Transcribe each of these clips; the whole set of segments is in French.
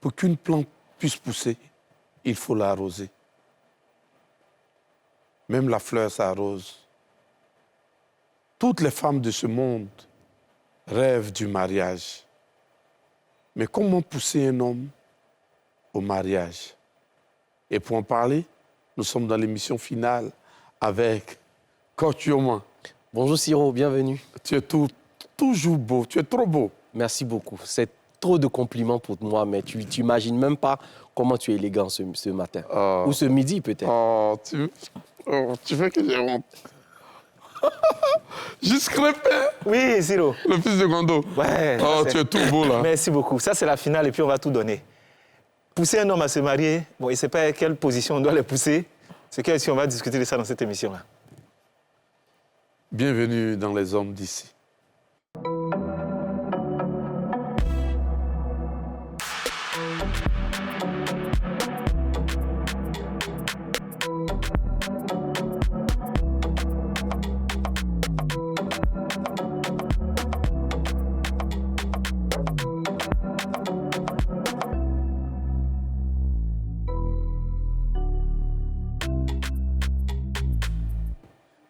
Pour qu'une plante puisse pousser, il faut l'arroser. Même la fleur s'arrose. Toutes les femmes de ce monde rêvent du mariage. Mais comment pousser un homme au mariage? Et pour en parler, nous sommes dans l'émission finale avec Coach Yoman. Bonjour Siro, bienvenue. Tu es toujours beau, tu es trop beau. Merci beaucoup. C'est trop de compliments pour moi, mais tu n'imagines même pas comment tu es élégant ce matin. Ou ce midi peut-être. Tu fais que j'ai honte. Juste Crépin. Oui, Siro. Le fils de Gondo. Ouais. Tu es tout beau là. Merci beaucoup. Ça, c'est la finale et puis on va tout donner. Pousser un homme à se marier, bon, il ne sait pas à quelle position on doit le pousser. C'est qu'on va discuter de ça dans cette émission-là. Bienvenue dans Les Hommes d'ici.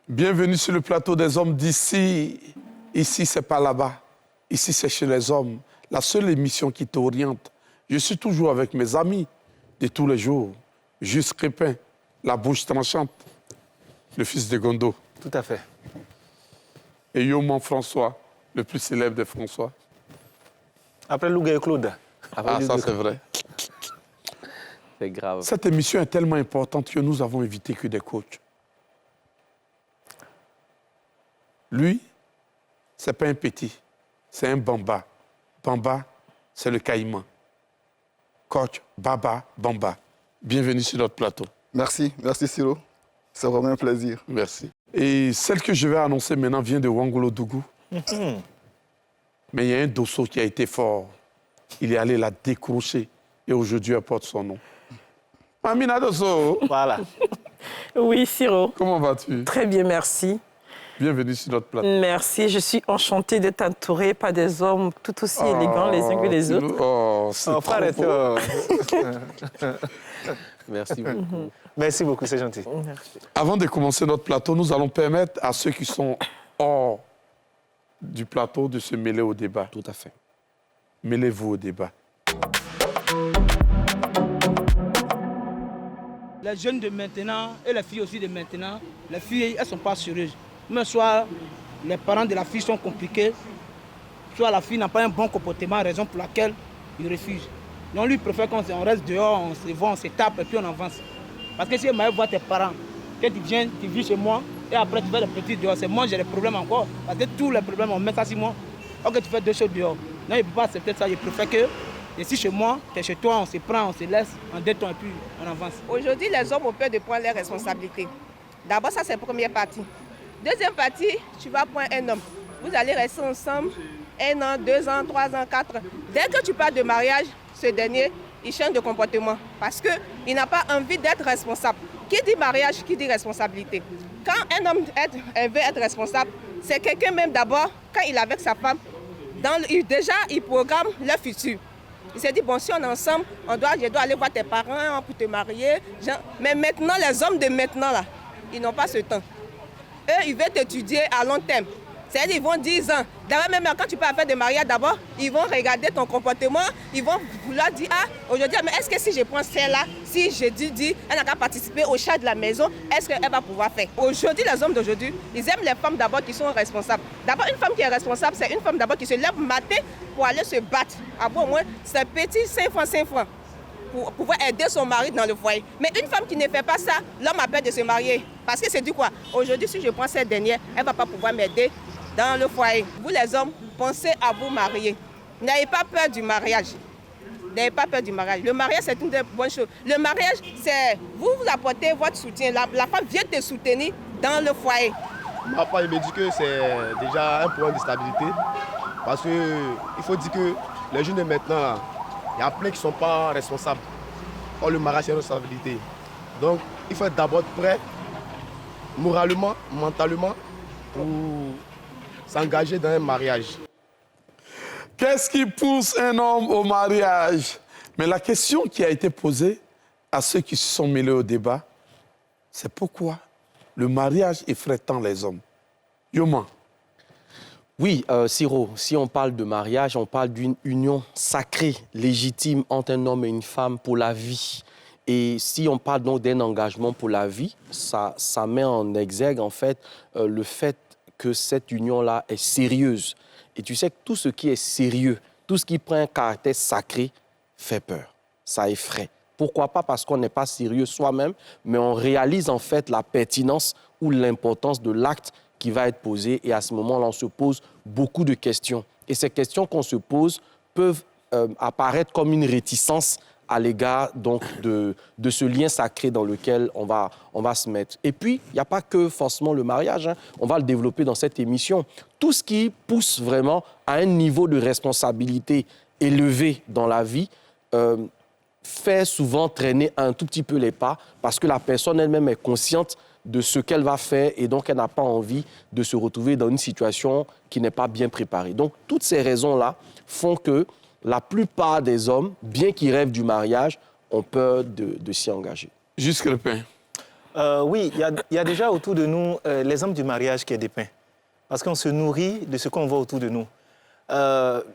Bienvenue sur le plateau des Hommes d'ici. Ici, c'est pas là-bas. Ici, c'est chez les hommes. La seule émission qui t'oriente. Je suis toujours avec mes amis de tous les jours. Juste Crépin, la bouche tranchante, le fils de Gondo. Tout à fait. Et Yoman François, le plus célèbre des François. Après Louga et Claude. Ça, c'est vrai. C'est grave. Cette émission est tellement importante que nous avons invité que des coachs. Lui, ce n'est pas un petit, c'est un bamba. Bamba, c'est le caïman. Coach Baba Bamba, bienvenue sur notre plateau. Merci Siro. C'est vraiment un plaisir. Merci. Et celle que je vais annoncer maintenant vient de Wangolo-Dougou. Mais il y a un dosso qui a été fort. Il est allé la décrocher et aujourd'hui elle porte son nom. Amina Dosso. Voilà. Oui, Siro. Comment vas-tu? Très bien, merci. Bienvenue sur notre plateau. Merci, je suis enchantée d'être entourée par des hommes tout aussi élégants les uns que les autres. C'est trop beau. Merci beaucoup. Merci beaucoup, c'est gentil. Merci. Avant de commencer notre plateau, nous allons permettre à ceux qui sont hors du plateau de se mêler au débat. Tout à fait. Mêlez-vous au débat. Les jeunes de maintenant et les filles aussi de maintenant, les filles, elles ne sont pas sérieuses. Mais soit les parents de la fille sont compliqués, soit la fille n'a pas un bon comportement, raison pour laquelle ils refusent. Donc lui, il préfère qu'on reste dehors, on se voit, on se tape et puis on avance. Parce que si elle voit tes parents, que tu viens, tu vis chez moi, et après tu fais des petits dehors, c'est moi j'ai des problèmes encore. Parce que tous les problèmes, on met ça sur moi. Ok, tu fais deux choses dehors. Non, il ne peut pas accepter ça, il préfère que, ici chez moi, tu es chez toi, on se prend, on se laisse, on détend et puis on avance. Aujourd'hui, les hommes ont peur de prendre leurs responsabilités. D'abord, ça c'est la première partie. Deuxième partie, tu vas prendre un homme. Vous allez rester ensemble 1 an, 2 ans, 3 ans, 4 ans. Dès que tu parles de mariage, ce dernier, il change de comportement. Parce qu'il n'a pas envie d'être responsable. Qui dit mariage, qui dit responsabilité? Quand un homme veut être responsable, c'est quelqu'un même d'abord, quand il est avec sa femme, déjà il programme leur futur. Il s'est dit, bon, si on est ensemble, je dois aller voir tes parents pour te marier. Mais maintenant, les hommes de maintenant, là, ils n'ont pas ce temps. Eux, ils veulent t'étudier à long terme. C'est-à-dire qu'ils vont 10 ans. D'ailleurs, même quand tu peux faire des mariages d'abord, ils vont regarder ton comportement, ils vont vouloir dire, aujourd'hui, mais est-ce que si je prends celle-là, si je dis, elle n'a qu'à participer au chat de la maison, est-ce qu'elle va pouvoir faire? Aujourd'hui, les hommes d'aujourd'hui, ils aiment les femmes d'abord qui sont responsables. D'abord, une femme qui est responsable, c'est une femme d'abord qui se lève matin pour aller se battre. Avoir au moins ses petits 5 francs. Pour pouvoir aider son mari dans le foyer. Mais une femme qui ne fait pas ça, l'homme a peur de se marier. Parce que c'est du quoi? Aujourd'hui, si je prends cette dernière, elle ne va pas pouvoir m'aider dans le foyer. Vous les hommes, pensez à vous marier. N'ayez pas peur du mariage. N'ayez pas peur du mariage. Le mariage, c'est une des bonnes choses. Le mariage, c'est vous apportez votre soutien. La femme vient te soutenir dans le foyer. Ma femme me dit que c'est déjà un problème de stabilité. Parce qu'il faut dire que les jeunes de maintenant, il y a plein qui ne sont pas responsables. Or, le mariage, c'est une responsabilité. Donc, il faut être d'abord prêt, moralement, mentalement, pour s'engager dans un mariage. Qu'est-ce qui pousse un homme au mariage? Mais la question qui a été posée à ceux qui se sont mêlés au débat, c'est pourquoi le mariage effraie tant les hommes. Yoma. Oui, Siro, si on parle de mariage, on parle d'une union sacrée, légitime entre un homme et une femme pour la vie. Et si on parle donc d'un engagement pour la vie, ça met en exergue, en fait, le fait que cette union-là est sérieuse. Et tu sais que tout ce qui est sérieux, tout ce qui prend un caractère sacré, fait peur. Ça effraie. Pourquoi pas? Parce qu'on n'est pas sérieux soi-même, mais on réalise en fait la pertinence ou l'importance de l'acte qui va être posé. Et à ce moment-là, on se pose beaucoup de questions. Et ces questions qu'on se pose peuvent apparaître comme une réticence à l'égard donc de ce lien sacré dans lequel on va se mettre. Et puis, il n'y a pas que forcément le mariage, hein. On va le développer dans cette émission. Tout ce qui pousse vraiment à un niveau de responsabilité élevé dans la vie fait souvent traîner un tout petit peu les pas parce que la personne elle-même est consciente de ce qu'elle va faire et donc elle n'a pas envie de se retrouver dans une situation qui n'est pas bien préparée. Donc, toutes ces raisons-là font que la plupart des hommes, bien qu'ils rêvent du mariage, ont peur de s'y engager. Jusque le pain. Oui, il y a déjà autour de nous les hommes du mariage qui est dépeint. Parce qu'on se nourrit de ce qu'on voit autour de nous.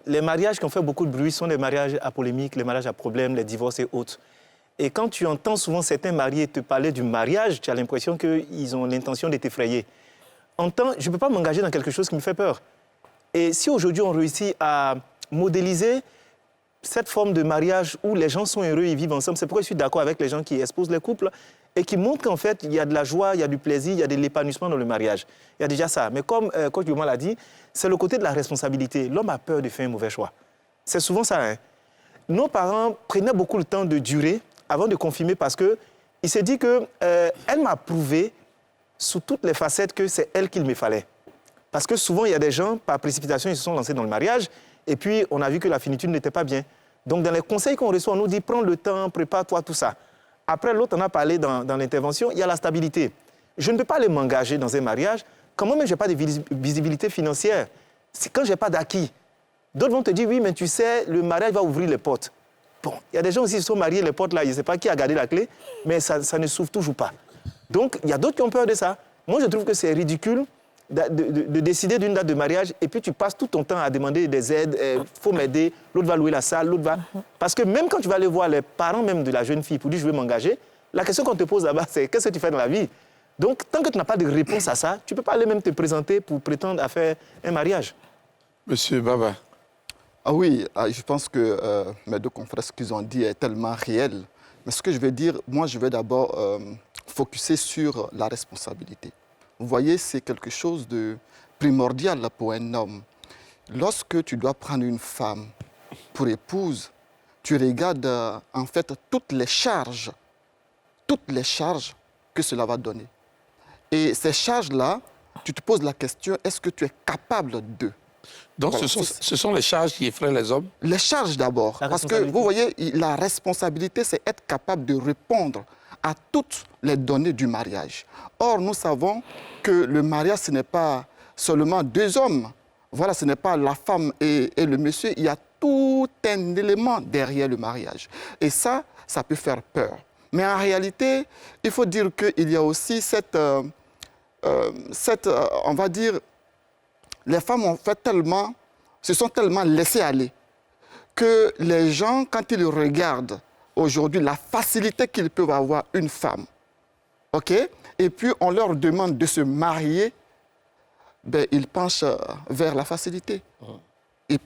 Les mariages qui ont fait beaucoup de bruit sont des mariages à polémique, les mariages à problème, les divorces et autres. Et quand tu entends souvent certains mariés te parler du mariage, tu as l'impression qu'ils ont l'intention de t'effrayer. Je ne peux pas m'engager dans quelque chose qui me fait peur. Et si aujourd'hui on réussit à modéliser cette forme de mariage où les gens sont heureux, ils vivent ensemble, c'est pourquoi je suis d'accord avec les gens qui exposent les couples et qui montrent qu'en fait, il y a de la joie, il y a du plaisir, il y a de l'épanouissement dans le mariage. Il y a déjà ça. Mais comme Coach Yoma l'a dit, c'est le côté de la responsabilité. L'homme a peur de faire un mauvais choix. C'est souvent ça. Hein. Nos parents prenaient beaucoup le temps de durer avant de confirmer parce qu'il s'est dit qu'elle m'a prouvé sous toutes les facettes que c'est elle qu'il me fallait. Parce que souvent, il y a des gens, par précipitation, ils se sont lancés dans le mariage et puis on a vu que la finitude n'était pas bien. Donc, dans les conseils qu'on reçoit, on nous dit, prends le temps, prépare-toi, tout ça. Après, l'autre en a parlé dans l'intervention, il y a la stabilité. Je ne peux pas aller m'engager dans un mariage quand moi-même, je n'ai pas de visibilité financière. C'est quand je n'ai pas d'acquis. D'autres vont te dire, oui, mais tu sais, le mariage va ouvrir les portes. Bon, il y a des gens aussi qui se sont mariés, les portes là, je ne sais pas qui a gardé la clé, mais ça ne s'ouvre toujours pas. Donc, il y a d'autres qui ont peur de ça. Moi, je trouve que c'est ridicule de décider d'une date de mariage et puis tu passes tout ton temps à demander des aides, il faut m'aider, l'autre va louer la salle, l'autre va... Parce que même quand tu vas aller voir les parents même de la jeune fille pour dire je veux m'engager, la question qu'on te pose là-bas, c'est qu'est-ce que tu fais dans la vie? Donc, tant que tu n'as pas de réponse à ça, tu ne peux pas aller même te présenter pour prétendre à faire un mariage. Monsieur Baba. Ah oui, je pense que mes deux confrères, ce qu'ils ont dit est tellement réel. Mais ce que je vais dire, moi, je vais d'abord focuser sur la responsabilité. Vous voyez, c'est quelque chose de primordial pour un homme. Lorsque tu dois prendre une femme pour épouse, tu regardes en fait toutes les charges que cela va donner. Et ces charges-là, tu te poses la question, est-ce que tu es capable d'eux? Donc, voilà. ce sont les charges qui effraient les hommes? Les charges d'abord. Parce que, vous voyez, la responsabilité, c'est être capable de répondre à toutes les données du mariage. Or, nous savons que le mariage, ce n'est pas seulement deux hommes. Voilà, ce n'est pas la femme et le monsieur. Il y a tout un élément derrière le mariage. Et ça peut faire peur. Mais en réalité, il faut dire qu'il y a aussi on va dire, les femmes se sont tellement laissées aller que les gens, quand ils regardent aujourd'hui la facilité qu'ils peuvent avoir une femme, ok, et puis on leur demande de se marier, ben, ils penchent vers la facilité. Ils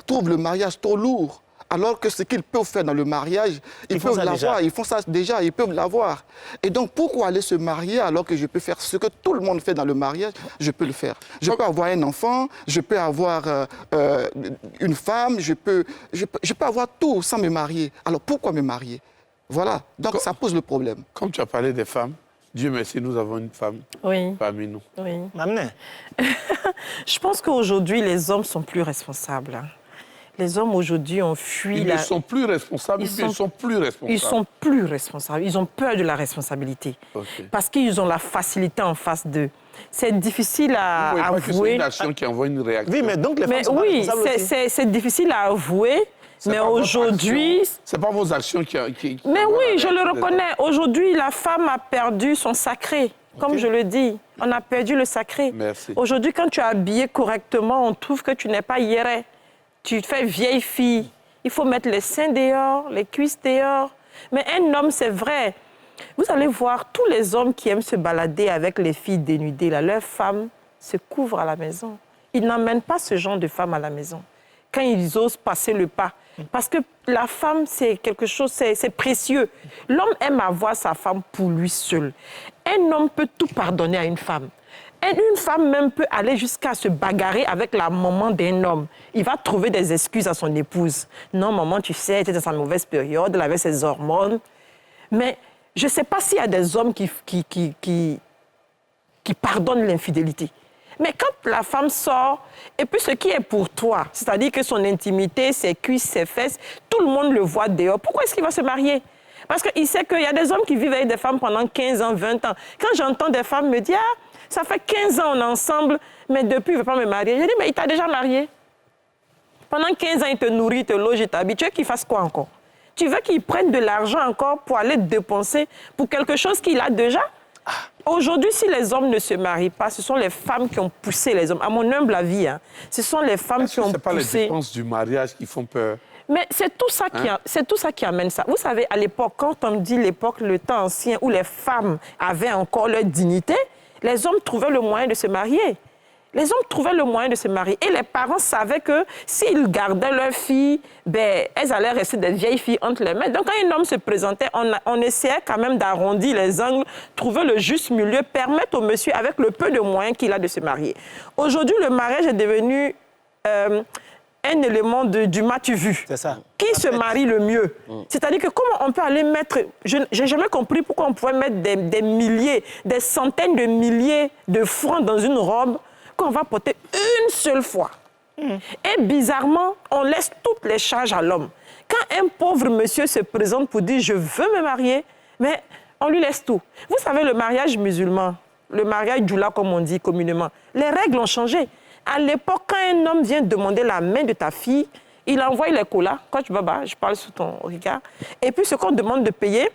trouvent le mariage trop lourd. Alors que ce qu'ils peuvent faire dans le mariage, ils peuvent l'avoir. Ils font ça déjà, ils peuvent l'avoir. Et donc, pourquoi aller se marier alors que je peux faire ce que tout le monde fait dans le mariage? Je peux le faire. Je peux avoir un enfant, je peux avoir une femme, je peux avoir tout sans me marier. Alors, pourquoi me marier? Voilà. Donc, ça pose le problème. Comme tu as parlé des femmes, Dieu merci, nous avons une femme parmi nous. Oui. M'amener. Je pense qu'aujourd'hui, les hommes sont plus responsables. Les hommes aujourd'hui ont fui... Ils ne sont plus responsables, ils sont plus responsables. Ils sont plus responsables. Ils ont peur de la responsabilité. Okay. Parce qu'ils ont la facilité en face d'eux. C'est difficile à avouer. C'est une action qui envoie une réaction. Oui, mais donc les femmes sont responsables aussi. C'est difficile à avouer, Mais aujourd'hui... Ce n'est pas vos actions qui Mais oui, je le reconnais. Aujourd'hui, la femme a perdu son sacré. Comme je le dis, on a perdu le sacré. Merci. Aujourd'hui, quand tu es habillé correctement, on trouve que tu n'es pas hiéré. Tu te fais vieille fille. Il faut mettre les seins dehors, les cuisses dehors. Mais un homme, c'est vrai. Vous allez voir, tous les hommes qui aiment se balader avec les filles dénudées, là, leurs femmes se couvrent à la maison. Ils n'emmènent pas ce genre de femmes à la maison. Quand ils osent passer le pas. Parce que la femme, c'est quelque chose, c'est précieux. L'homme aime avoir sa femme pour lui seul. Un homme peut tout pardonner à une femme. Une femme même peut aller jusqu'à se bagarrer avec la maman d'un homme. Il va trouver des excuses à son épouse. Non, maman, tu sais, elle était dans sa mauvaise période, elle avait ses hormones. Mais je ne sais pas s'il y a des hommes qui pardonnent l'infidélité. Mais quand la femme sort, et puis ce qui est pour toi, c'est-à-dire que son intimité, ses cuisses, ses fesses, tout le monde le voit dehors, pourquoi est-ce qu'il va se marier? Parce qu'il sait qu'il y a des hommes qui vivent avec des femmes pendant 15 ans, 20 ans. Quand j'entends des femmes me dire, ah, ça fait 15 ans on est ensemble, mais depuis, il ne veut pas me marier. Je dis, mais il t'a déjà marié. Pendant 15 ans, il te nourrit, il te loge, il t'habille. Tu veux qu'il fasse quoi encore? Tu veux qu'il prenne de l'argent encore pour aller dépenser pour quelque chose qu'il a déjà? Aujourd'hui, si les hommes ne se marient pas, ce sont les femmes qui ont poussé les hommes. À mon humble avis, hein, ce sont les femmes qui ont poussé... Ce n'est pas les dépenses du mariage qui font peur. Mais c'est tout ça qui amène ça. Vous savez, à l'époque, quand on dit l'époque, le temps ancien, où les femmes avaient encore leur dignité, les hommes trouvaient le moyen de se marier. Les hommes trouvaient le moyen de se marier. Et les parents savaient que s'ils gardaient leurs filles, ben, elles allaient rester des vieilles filles entre les mains. Donc, quand un homme se présentait, on essayait quand même d'arrondir les angles, trouver le juste milieu, permettre au monsieur, avec le peu de moyens qu'il a, de se marier. Aujourd'hui, le mariage est devenu un élément du m'as-tu vu. C'est ça. Qui se marie le mieux? C'est-à-dire que comment on peut aller mettre... Je n'ai jamais compris pourquoi on pouvait mettre des milliers, des centaines de milliers de francs dans une robe qu'on va porter une seule fois. Et bizarrement, on laisse toutes les charges à l'homme. Quand un pauvre monsieur se présente pour dire « je veux me marier », mais on lui laisse tout. Vous savez, le mariage musulman, le mariage djoula, comme on dit communément, les règles ont changé. À l'époque, quand un homme vient demander la main de ta fille, il envoie les colas. Coach Baba, je parle sous ton regard. Et puis, ce qu'on demande de payer,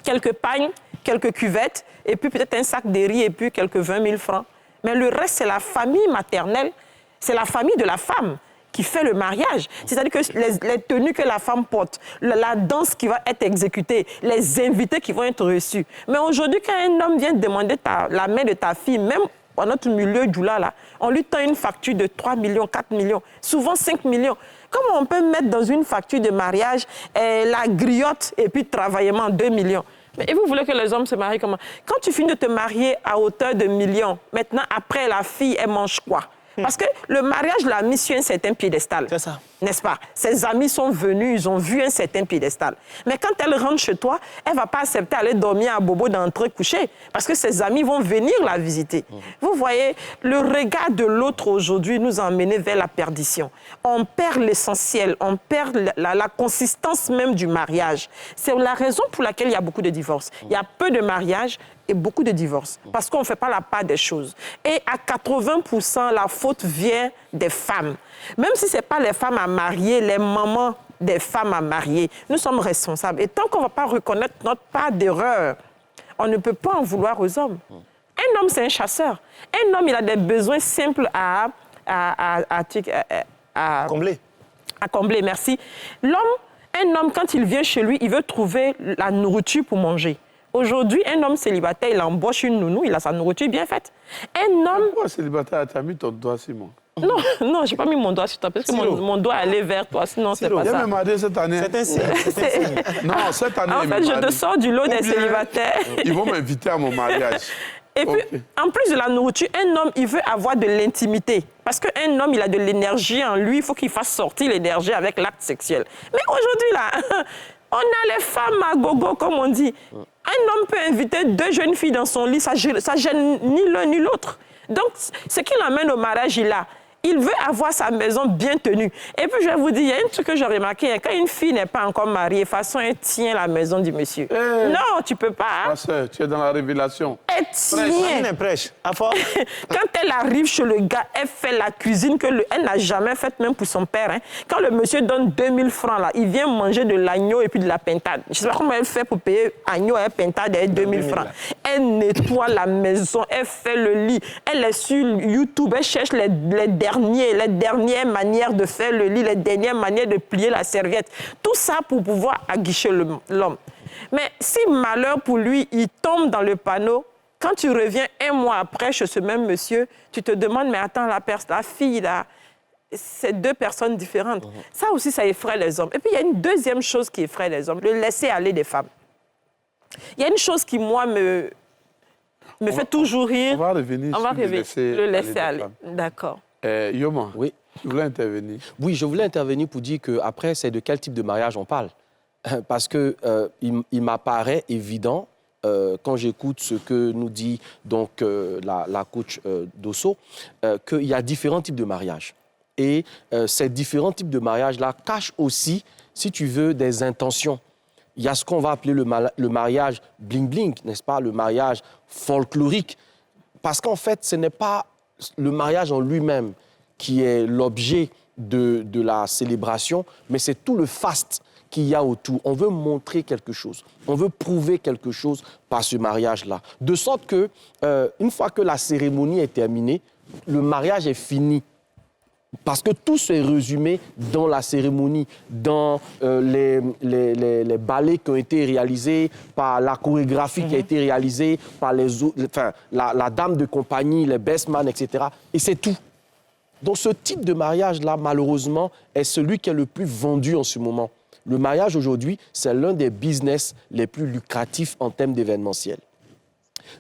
quelques pagnes, quelques cuvettes, et puis peut-être un sac de riz, et puis quelques 20 000 francs. Mais le reste, c'est la famille maternelle, c'est la famille de la femme qui fait le mariage. C'est-à-dire que les tenues que la femme porte, la danse qui va être exécutée, les invités qui vont être reçus. Mais aujourd'hui, quand un homme vient demander la main de ta fille, même dans notre milieu djoula, là, on lui tend une facture de 3 millions, 4 millions, souvent 5 millions. Comment on peut mettre dans une facture de mariage la griotte et puis travaillement 2 millions? Mais vous voulez que les hommes se marient comment? Quand tu finis de te marier à hauteur de millions, maintenant, après, la fille, elle mange quoi? Parce que le mariage l'a mis sur un certain piédestal. C'est ça. N'est-ce pas? Ses amis sont venus, ils ont vu un certain piédestal. Mais quand elle rentre chez toi, elle ne va pas accepter d'aller dormir à bobo d'entrer coucher parce que ses amis vont venir la visiter. Vous voyez, le regard de l'autre aujourd'hui nous a emmenés vers la perdition. On perd l'essentiel, on perd la consistance même du mariage. C'est la raison pour laquelle il y a beaucoup de divorces. Il y a peu de mariages et beaucoup de divorces parce qu'on ne fait pas la part des choses. Et à 80%, la faute vient des femmes. Même si ce n'est pas les femmes à marier, les mamans des femmes à marier, nous sommes responsables. Et tant qu'on ne va pas reconnaître notre part d'erreur, on ne peut pas en vouloir aux hommes. Un homme, c'est un chasseur. Un homme, il a des besoins simples à combler. À combler, merci. Un homme, quand il vient chez lui, il veut trouver la nourriture pour manger. Aujourd'hui, un homme célibataire, il embauche une nounou, il a sa nourriture bien faite. Un homme... Pourquoi célibataire? Tu as mis ton doigt sur moi. Non, je n'ai pas mis mon doigt sur toi, parce que mon doigt allait vers toi, sinon c'est pas ça. Il m'a marié cette année. C'est un signe. Non, cette année, en fait, je te sors du lot des célibataires. Ils vont m'inviter à mon mariage. Et puis, en plus de la nourriture, un homme, il veut avoir de l'intimité. Parce qu'un homme, il a de l'énergie en lui, il faut qu'il fasse sortir l'énergie avec l'acte sexuel. Mais aujourd'hui, là, on a les femmes à gogo, comme on dit. Un homme peut inviter 2 jeunes filles dans son lit, ça gêne ni l'un ni l'autre. Donc, ce qui l'amène au mariage, il a. il veut avoir sa maison bien tenue. Et puis, je vais vous dire, il y a un truc que j'ai remarqué. Quand une fille n'est pas encore mariée, de toute façon, elle tient la maison du monsieur. Non, tu ne peux pas. Hein? Ma soeur, tu es dans la révélation. Elle tient. Prêche. À fort. Quand elle arrive chez le gars, elle fait la cuisine elle n'a jamais faite même pour son père. Hein. Quand le monsieur donne 2000 francs, là, il vient manger de l'agneau et puis de la pintade. Je ne sais pas comment elle fait pour payer agneau et pintade et 2000 francs. Elle nettoie la maison, elle fait le lit. Elle est sur YouTube, elle cherche les dernières manières de faire le lit, les dernières manières de plier la serviette. Tout ça pour pouvoir aguicher l'homme. Mais si malheur pour lui, il tombe dans le panneau, quand tu reviens un mois après chez ce même monsieur, tu te demandes, mais attends, la fille, là, c'est deux personnes différentes. Ça aussi, ça effraie les hommes. Et puis, il y a une deuxième chose qui effraie les hommes, le laisser aller des femmes. Il y a une chose qui, moi, me fait toujours rire. On va revenir sur le laisser aller. D'accord. Yoma, oui. Tu voulais intervenir? Oui, je voulais intervenir pour dire qu'après, c'est de quel type de mariage on parle. Parce que il m'apparaît évident, quand j'écoute ce que nous dit donc, la coach Dosso, qu'il y a différents types de mariages. Et ces différents types de mariages-là cachent aussi, si tu veux, des intentions. Il y a ce qu'on va appeler le mariage bling-bling, n'est-ce pas? Le mariage folklorique. Parce qu'en fait, ce n'est pas le mariage en lui-même qui est l'objet de la célébration, mais c'est tout le faste qu'il y a autour. On veut montrer quelque chose. On veut prouver quelque chose par ce mariage-là. De sorte que, une fois que la cérémonie est terminée, le mariage est fini. Parce que tout se résumé dans la cérémonie, dans les ballets qui ont été réalisés, par la chorégraphie qui a été réalisée, par la dame de compagnie, les best man, etc. Et c'est tout. Donc ce type de mariage-là, malheureusement, est celui qui est le plus vendu en ce moment. Le mariage aujourd'hui, c'est l'un des business les plus lucratifs en termes d'événementiel.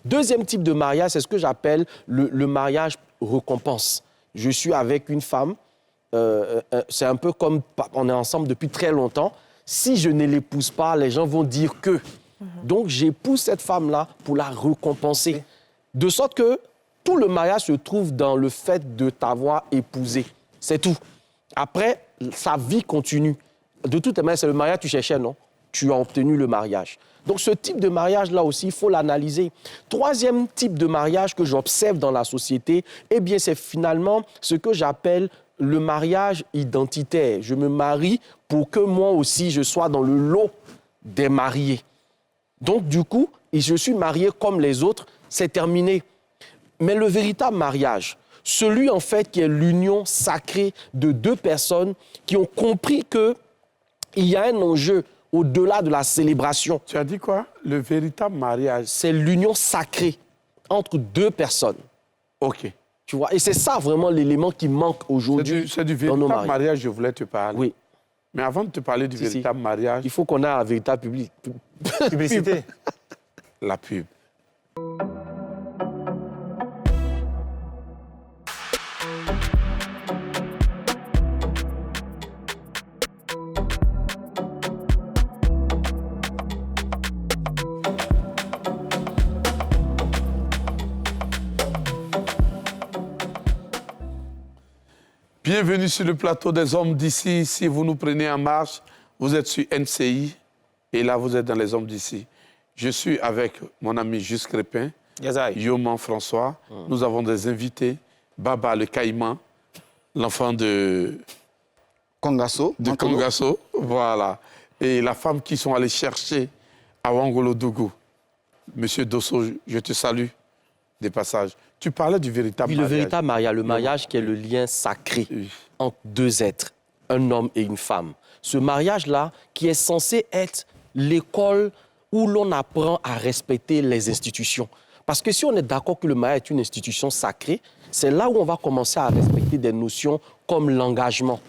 Deuxième type de mariage, c'est ce que j'appelle le mariage récompense. Je suis avec une femme, c'est un peu comme on est ensemble depuis très longtemps. Si je ne l'épouse pas, les gens vont dire que. Donc j'épouse cette femme-là pour la récompenser. De sorte que tout le mariage se trouve dans le fait de t'avoir épousé. C'est tout. Après, sa vie continue. De toute manière, c'est le mariage que tu cherchais, non? Tu as obtenu le mariage. Donc, ce type de mariage-là aussi, il faut l'analyser. Troisième type de mariage que j'observe dans la société, eh bien, c'est finalement ce que j'appelle le mariage identitaire. Je me marie pour que moi aussi, je sois dans le lot des mariés. Donc, du coup, je suis marié comme les autres, c'est terminé. Mais le véritable mariage, celui en fait qui est l'union sacrée de deux personnes qui ont compris qu'il y a un enjeu au-delà de la célébration. Tu as dit quoi? Le véritable mariage. C'est l'union sacrée entre deux personnes. OK. Tu vois? Et c'est ça vraiment l'élément qui manque aujourd'hui. C'est du véritable mariage, je voulais te parler. Oui. Mais avant de te parler du véritable mariage... Il faut qu'on ait un véritable publicité. La pub. Bienvenue sur le plateau des hommes d'ici. Si vous nous prenez en marche, vous êtes sur NCI et là, vous êtes dans les hommes d'ici. Je suis avec mon ami Juste Crépin, Yoman François. Nous avons des invités. Baba le Caïman, l'enfant de Kongasso. De Kongasso, voilà. Et la femme qui sont allés chercher à Wangolo-Dougou. Monsieur Dosso, je te salue des passages. Tu parlais du véritable mariage. Le véritable mariage, le mariage qui est le lien sacré entre deux êtres, un homme et une femme. Ce mariage-là qui est censé être l'école où l'on apprend à respecter les institutions. Parce que si on est d'accord que le mariage est une institution sacrée, c'est là où on va commencer à respecter des notions comme l'engagement,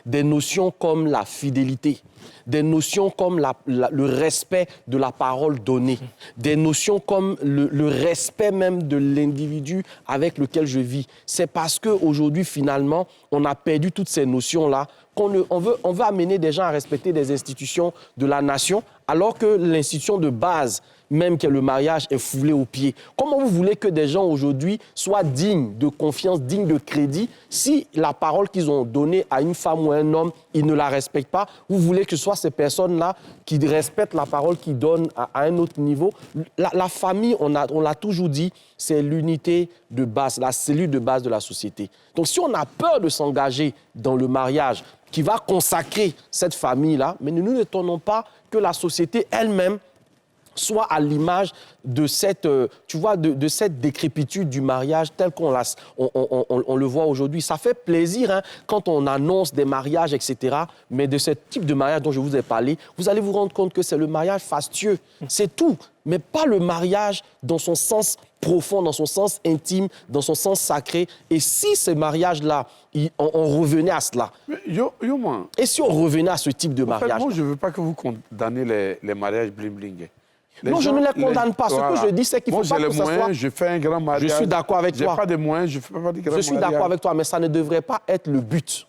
des notions comme la fidélité, des notions comme le respect de la parole donnée, des notions comme le respect même de l'individu avec lequel je vis. C'est parce qu'aujourd'hui, finalement, on a perdu toutes ces notions-là qu'on veut amener des gens à respecter des institutions de la nation, alors que l'institution de base même que le mariage est foulé aux pieds. Comment vous voulez que des gens aujourd'hui soient dignes de confiance, dignes de crédit, si la parole qu'ils ont donnée à une femme ou à un homme, ils ne la respectent pas? Vous voulez que ce soit ces personnes-là qui respectent la parole, qui donnent à un autre niveau? La famille, on l'a toujours dit, c'est l'unité de base, la cellule de base de la société. Donc si on a peur de s'engager dans le mariage qui va consacrer cette famille-là, mais nous n'étonnons pas que la société elle-même soit à l'image de cette, de cette décrépitude du mariage tel qu'on le voit aujourd'hui. Ça fait plaisir hein, quand on annonce des mariages, etc. Mais de ce type de mariage dont je vous ai parlé, vous allez vous rendre compte que c'est le mariage fastueux. C'est tout, mais pas le mariage dans son sens profond, dans son sens intime, dans son sens sacré. Et si ce mariage-là, on revenait à cela, et si on revenait à ce type de mariage? Moi, je ne veux pas que vous condamnez les mariages bling-bling. Non, je ne les condamne pas. Voilà. Ce que je dis, c'est qu'il ne faut pas que ça soit... Je fais un grand mariage. Je suis d'accord avec toi. Je n'ai pas de moyens, je ne fais pas de grand mariage. Je suis d'accord avec toi, mais ça ne devrait pas être le but.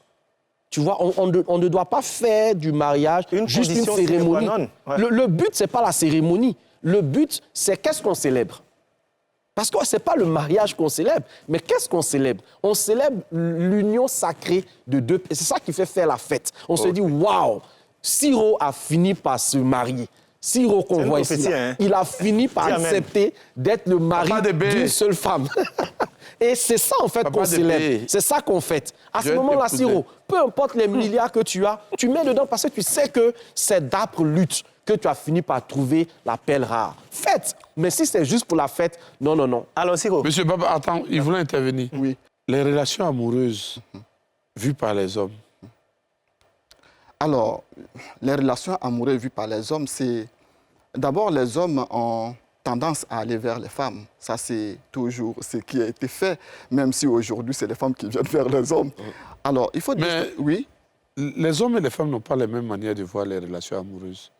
Tu vois, on ne doit pas faire du mariage juste une cérémonie. Ouais. Le but, ce n'est pas la cérémonie. Le but, c'est qu'est-ce qu'on célèbre. Parce que ce n'est pas le mariage qu'on célèbre, mais qu'est-ce qu'on célèbre? On célèbre l'union sacrée de deux. Et c'est ça qui fait faire la fête. On se dit, waouh, Siro a fini par se marier. Siro qu'on voit ici, hein? Il a fini par accepter d'être le mari d'une seule femme. Et c'est ça, en fait, qu'on célèbre. C'est ça qu'on fête. À ce moment-là, Siro, peu importe les milliards que tu as, tu mets dedans parce que tu sais que c'est d'âpres luttes que tu as fini par trouver la perle rare. Fête. Mais si c'est juste pour la fête, non, non, non. Alors, Siro. Monsieur Baba, attends, il voulait intervenir. Oui. Les relations amoureuses vues par les hommes. Alors, les relations amoureuses vues par les hommes, c'est... D'abord, les hommes ont tendance à aller vers les femmes. Ça, c'est toujours ce qui a été fait, même si aujourd'hui, c'est les femmes qui viennent vers les hommes. Alors, il faut dire... Mais oui. Les hommes et les femmes n'ont pas les mêmes manières de voir les relations amoureuses.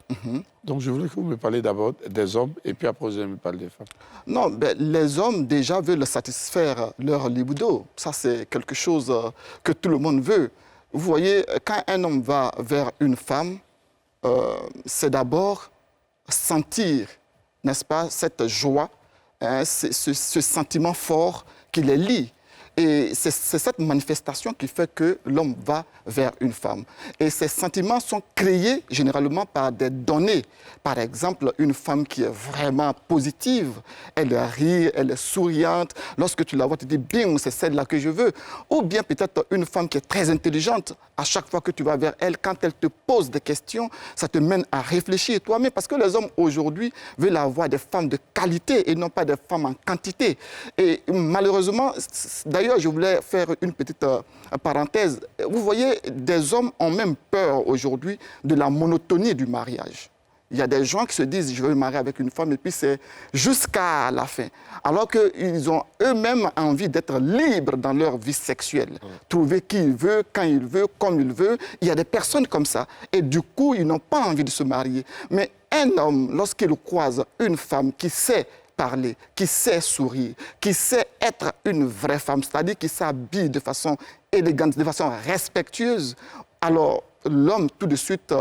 Donc, je voulais que vous me parliez d'abord des hommes et puis après, vous allez me parler des femmes. Non, ben, les hommes, déjà, veulent satisfaire leur libido. Ça, c'est quelque chose que tout le monde veut. Vous voyez, quand un homme va vers une femme, c'est d'abord sentir, n'est-ce pas, cette joie, hein, ce sentiment fort qui les lie. Et c'est cette manifestation qui fait que l'homme va vers une femme. Et ces sentiments sont créés généralement par des données. Par exemple, une femme qui est vraiment positive, elle rit, elle est souriante. Lorsque tu la vois, tu te dis, bing, c'est celle-là que je veux. Ou bien peut-être une femme qui est très intelligente. À chaque fois que tu vas vers elle, quand elle te pose des questions, ça te mène à réfléchir toi-même. Parce que les hommes aujourd'hui veulent avoir des femmes de qualité et non pas des femmes en quantité. Et malheureusement, d'ailleurs, je voulais faire une petite parenthèse. Vous voyez, des hommes ont même peur aujourd'hui de la monotonie du mariage. Il y a des gens qui se disent, je vais me marier avec une femme et puis c'est jusqu'à la fin. Alors qu'ils ont eux-mêmes envie d'être libres dans leur vie sexuelle. Trouver qui il veut, quand il veut, comme il veut. Il y a des personnes comme ça. Et du coup, ils n'ont pas envie de se marier. Mais un homme, lorsqu'il croise une femme qui sait parler, qui sait sourire, qui sait être une vraie femme, c'est-à-dire qui s'habille de façon élégante, de façon respectueuse, alors l'homme, tout de suite,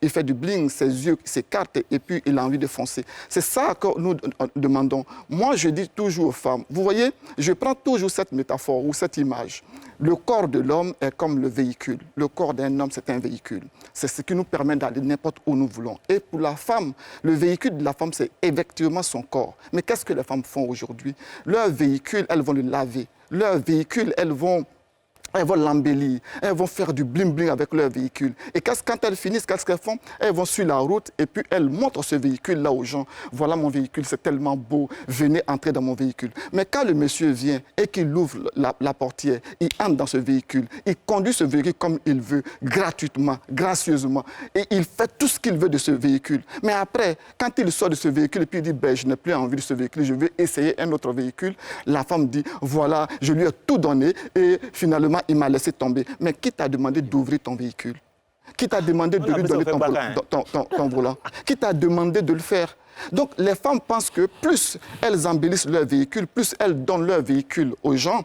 il fait du bling, ses yeux s'écartent et puis il a envie de foncer. C'est ça que nous demandons. Moi, je dis toujours aux femmes, vous voyez, je prends toujours cette métaphore ou cette image. Le corps de l'homme est comme le véhicule. Le corps d'un homme, c'est un véhicule. C'est ce qui nous permet d'aller n'importe où nous voulons. Et pour la femme, le véhicule de la femme, c'est effectivement son corps. Mais qu'est-ce que les femmes font aujourd'hui? Leur véhicule, elles vont le laver. Leur véhicule, elles vont l'embellir, elles vont faire du bling-bling avec leur véhicule. Et quand elles finissent, qu'est-ce qu'elles font? Elles vont sur la route et puis elles montrent ce véhicule-là aux gens. Voilà mon véhicule, c'est tellement beau, venez entrer dans mon véhicule. Mais quand le monsieur vient et qu'il ouvre la portière, il entre dans ce véhicule, il conduit ce véhicule comme il veut, gratuitement, gracieusement. Et il fait tout ce qu'il veut de ce véhicule. Mais après, quand il sort de ce véhicule et puis il dit, ben, je n'ai plus envie de ce véhicule, je vais essayer un autre véhicule, la femme dit, voilà, je lui ai tout donné et finalement, il m'a laissé tomber. Mais qui t'a demandé d'ouvrir ton véhicule? Qui t'a demandé de lui donner ton volant? Qui t'a demandé de le faire? Donc, les femmes pensent que plus elles embellissent leur véhicule, plus elles donnent leur véhicule aux gens,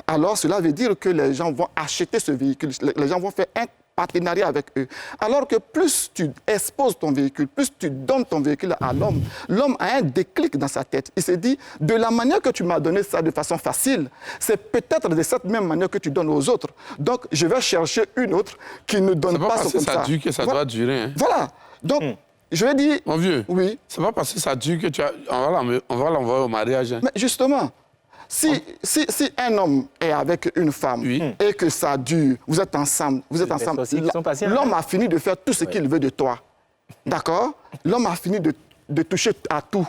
alors cela veut dire que les gens vont acheter ce véhicule. Les gens vont faire un partenariat avec eux. Alors que plus tu exposes ton véhicule, plus tu donnes ton véhicule à l'homme, l'homme a un déclic dans sa tête. Il se dit, de la manière que tu m'as donné ça de façon facile, c'est peut-être de cette même manière que tu donnes aux autres. Donc, je vais chercher une autre qui ne donne pas ce comme ça. C'est pas parce que ça dure que ça doit durer. Hein. Voilà. Donc, je vais dire... Mon vieux, oui. C'est pas parce que ça dure que on va l'envoyer au mariage. Hein. Mais justement... Si un homme est avec une femme et que ça dure, vous êtes ensemble, l'homme a fini de faire tout ce qu'il veut de toi. D'accord? L'homme a fini de toucher à tout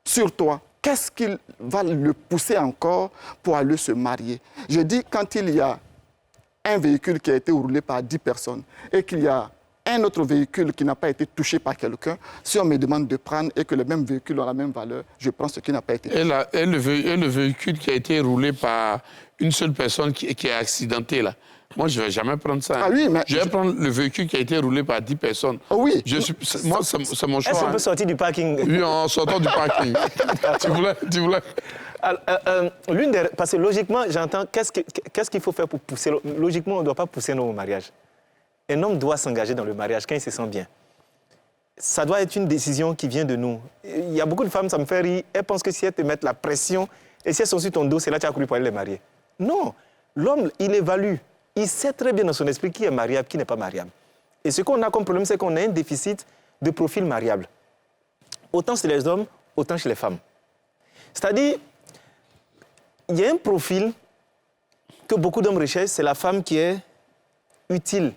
sur toi. Qu'est-ce qu'il va le pousser encore pour aller se marier? Je dis, quand il y a un véhicule qui a été roulé par 10 personnes et qu'il y a un autre véhicule qui n'a pas été touché par quelqu'un, si on me demande de prendre et que le même véhicule a la même valeur, je prends ce qui n'a pas été touché. Et le véhicule qui a été roulé par une seule personne qui est accidentée, là. Moi, je ne vais jamais prendre ça. Ah oui, mais je vais prendre le véhicule qui a été roulé par 10 personnes. Oh oui. Moi, c'est mon choix. Est-ce qu'on peut sortir du parking? Oui, en sortant du parking. Tu voulais. Parce que logiquement, j'entends, qu'est-ce qu'il faut faire pour pousser? Logiquement, on ne doit pas pousser nos mariages. Un homme doit s'engager dans le mariage quand il se sent bien. Ça doit être une décision qui vient de nous. Il y a beaucoup de femmes, ça me fait rire, elles pensent que si elles te mettent la pression et si elles sont sur ton dos, c'est là que tu as couru pour aller les marier. Non, l'homme, il évalue. Il sait très bien dans son esprit qui est mariable, qui n'est pas mariable. Et ce qu'on a comme problème, c'est qu'on a un déficit de profil mariable. Autant chez les hommes, autant chez les femmes. C'est-à-dire, il y a un profil que beaucoup d'hommes recherchent, c'est la femme qui est utile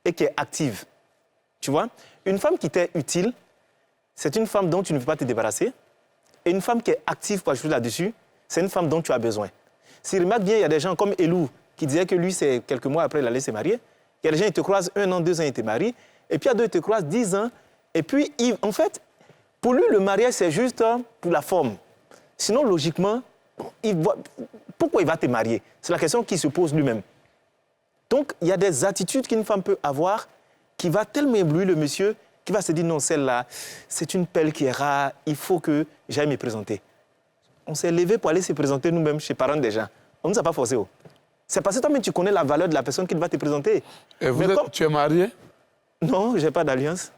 et qui est active. Tu vois? Une femme qui t'est utile, c'est une femme dont tu ne veux pas te débarrasser. Et une femme qui est active pour ajouter là-dessus, c'est une femme dont tu as besoin. Si remarque bien, il y a des gens comme Elou qui disaient que lui, c'est quelques mois après, il allait se marier. Il y a des gens qui te croisent 1 an, 2 ans, ils te marient. Et puis il y a d'autres qui te croisent 10 ans. Et puis, en fait, pour lui, le mariage, c'est juste pour la forme. Sinon, logiquement, pourquoi il va te marier? C'est la question qu'il se pose lui-même. Donc, il y a des attitudes qu'une femme peut avoir qui va tellement éblouir le monsieur qui va se dire non, celle-là, c'est une pelle qui est rare, il faut que j'aille me présenter. On s'est levé pour aller se présenter nous-mêmes chez parents des gens. On ne nous a pas forcé. C'est parce que toi-même, tu connais la valeur de la personne qui va te présenter. Et tu es marié? Non, je n'ai pas d'alliance.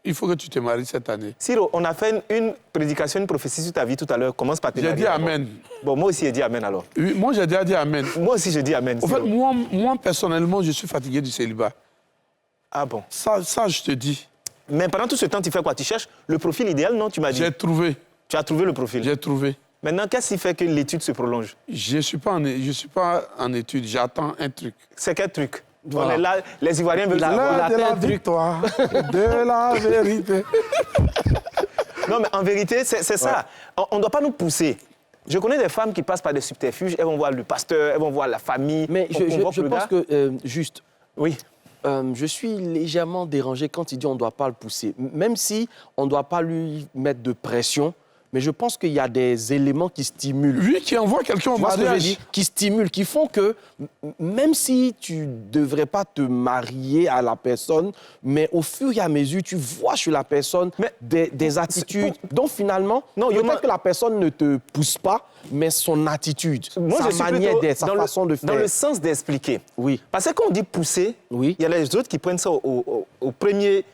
Il faut que tu te maries cette année. Siro, on a fait une prédication, une prophétie sur ta vie tout à l'heure. Commence par te marier. J'ai dit Amen. Bon, moi aussi, j'ai dit Amen alors. Oui, moi, j'ai déjà dit Amen. Moi aussi, je dis Amen. En fait, moi, personnellement, je suis fatigué du célibat. Ah bon? Ça, je te dis. Mais pendant tout ce temps, tu fais quoi? Tu cherches le profil idéal, non? Tu m'as dit. J'ai trouvé. Tu as trouvé le profil? J'ai trouvé. Maintenant, qu'est-ce qui fait que l'étude se prolonge? Je ne suis pas en étude, j'attends un truc. C'est quel truc? Voilà. On est là, les Ivoiriens veulent savoir. De la victoire, de la vérité. Non, mais en vérité, c'est ça. On ne doit pas nous pousser. Je connais des femmes qui passent par des subterfuges, elles vont voir le pasteur, elles vont voir la famille. Mais je pense que, juste, oui. Je suis légèrement dérangé quand il dit on ne doit pas le pousser. Même si on ne doit pas lui mettre de pression, mais je pense qu'il y a des éléments qui stimulent. Oui, qui envoient quelqu'un au mariage. Qui stimulent, qui font que même si tu ne devrais pas te marier à la personne, mais au fur et à mesure, tu vois sur la personne des attitudes. Donc finalement, peut-être que la personne ne te pousse pas, mais son attitude, sa manière d'être, sa façon de faire. Dans le sens d'expliquer. Oui. Parce que quand on dit pousser, il y a les autres qui prennent ça au premier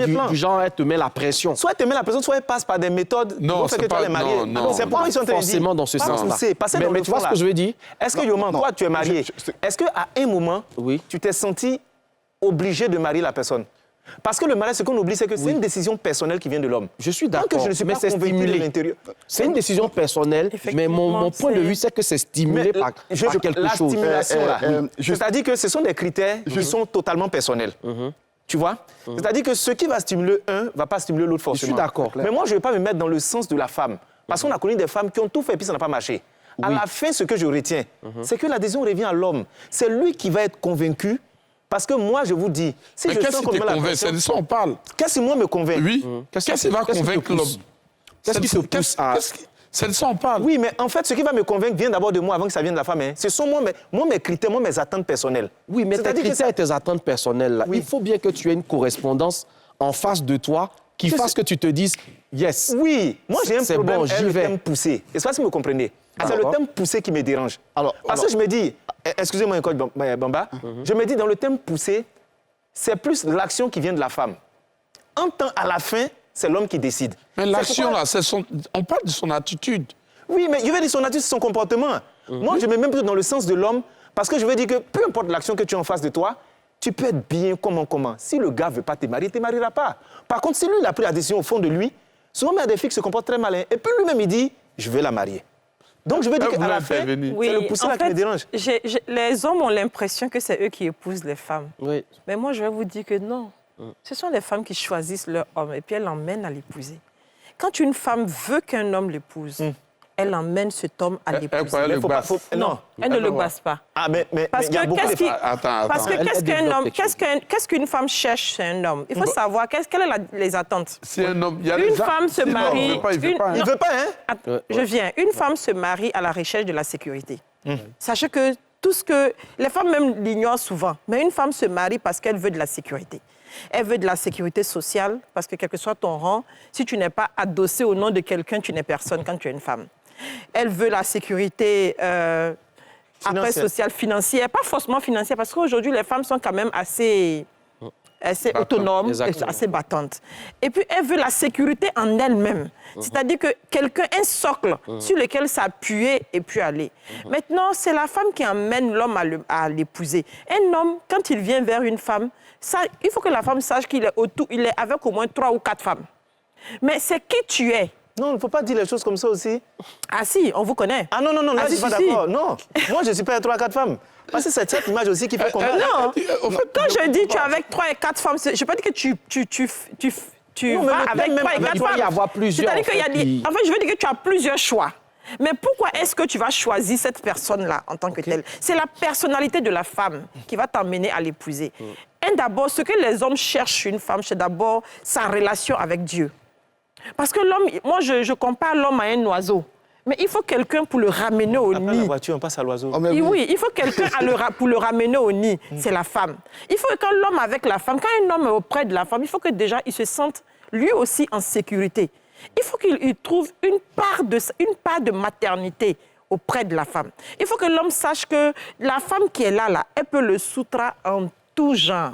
plan. Du genre, elle te met la pression. Soit elle te met la pression, soit elle passe par des méthodes non, c'est pas, non, c'est pas forcément dans ce sens-là. Mais tu vois ce que je veux dire? Est-ce que, Yoman, toi, tu es marié? Est-ce qu'à un moment, tu t'es senti obligé de marier la personne? Parce que le mariage, ce qu'on oublie, c'est que c'est une décision personnelle qui vient de l'homme. Je suis d'accord, que je ne suis mais pas c'est stimulé. C'est une décision personnelle, mais mon point de vue, c'est que c'est stimulé par quelque chose. La stimulation, c'est-à-dire que ce sont des critères qui sont totalement personnels. Tu vois? C'est-à-dire que ce qui va stimuler un ne va pas stimuler l'autre forcément. Je suis d'accord. Mais moi, je ne vais pas me mettre dans le sens de la femme. Parce qu'on a connu des femmes qui ont tout fait et puis ça n'a pas marché. À la fin, ce que je retiens, c'est que la décision revient à l'homme. C'est lui qui va être convaincu. Parce que moi, je vous dis, si mais je sens qu'on me met la pression... C'est de ça qu'on parle. Qu'est-ce qui, moi, me convainc? Oui. Qu'est-ce qui va convaincre l'homme? Qu'est-ce qui te pousse à... C'est de ça qu'on parle. Oui, mais en fait, ce qui va me convaincre vient d'abord de moi avant que ça vienne de la femme. Hein. Ce sont mes critères, mes attentes personnelles. Oui, mais tes critères et tes attentes personnelles, là, il faut bien que tu aies une correspondance en face de toi qui fasse que tu te dises « yes ». Oui, moi j'ai un problème bon, j'y vais. me pousser. Est-ce que vous me comprenez? C'est le thème poussé qui me dérange. Parce que je me dis, excusez-moi, coach Bamba, je me dis, dans le thème poussé, c'est plus l'action qui vient de la femme. À la fin, c'est l'homme qui décide. Mais l'action, là, on parle de son attitude. Oui, mais je veux dire son attitude, son comportement. Moi, je mets même plus dans le sens de l'homme, parce que je veux dire que peu importe l'action que tu as en face de toi, tu peux être bien comment. Si le gars ne veut pas te marier, il ne te mariera pas. Par contre, si lui, il a pris la décision au fond de lui, souvent, il y a des filles qui se comportent très malin. Et puis lui-même, il dit, je vais la marier. Donc, je veux dire qu'à la fin, c'est le poussé là qui me dérange. Les hommes ont l'impression que c'est eux qui épousent les femmes. Oui. Mais moi, je vais vous dire que non. Ce sont les femmes qui choisissent leur homme et puis elles l'emmènent à l'épouser. Quand une femme veut qu'un homme l'épouse, elle emmène cet homme à l'épouser. Non, elle ne le basse pas. Parce que qu'est-ce qu'une femme cherche chez un homme? Il faut savoir quelles sont les attentes. Si un homme, une femme se marie... Il ne veut pas, hein? Je viens. Une femme se marie à la recherche de la sécurité. Sachez que tout ce que... Les femmes même l'ignorent souvent. Mais une femme se marie parce qu'elle veut de la sécurité. Elle veut de la sécurité sociale parce que quel que soit ton rang, si tu n'es pas adossé au nom de quelqu'un, tu n'es personne quand tu es une femme. Elle veut la sécurité après sociale, financière, pas forcément financière, parce qu'aujourd'hui, les femmes sont quand même assez autonomes, assez battantes. Et puis, elle veut la sécurité en elle-même. C'est-à-dire que un socle sur lequel s'appuyer et puis aller. Maintenant, c'est la femme qui emmène l'homme à l'épouser. Un homme, quand il vient vers une femme, il faut que la femme sache qu'il est avec au moins 3 ou 4 femmes. Mais c'est qui tu es. Non, il ne faut pas dire les choses comme ça aussi. Ah si, on vous connaît. Ah non, là, je ne suis pas d'accord. Non, moi, je ne suis pas à 3 ou 4 femmes. Parce que c'est cette image aussi qui fait qu'on... Non, quand je dis tu es avec 3 et 4 femmes, je ne veux pas dire que tu vas avec 3 et 4 femmes. Il doit y avoir plusieurs. C'est-à-dire qu'il y a en fait, je veux dire que tu as plusieurs choix. Mais pourquoi est-ce que tu vas choisir cette personne-là en tant que telle? C'est la personnalité de la femme qui va t'emmener à l'épouser. Et d'abord, ce que les hommes cherchent chez une femme, c'est d'abord sa relation avec Dieu. Parce que l'homme, moi je compare l'homme à un oiseau. Mais il faut quelqu'un pour le ramener au nid. Après la voiture, on passe à l'oiseau. Oui, il faut quelqu'un pour le ramener au nid. C'est la femme. Il faut que quand l'homme avec la femme, quand un homme est auprès de la femme, il faut que déjà il se sente lui aussi en sécurité. Il faut qu'il trouve une part de maternité auprès de la femme. Il faut que l'homme sache que la femme qui est là, elle peut le soustraire en tout genre.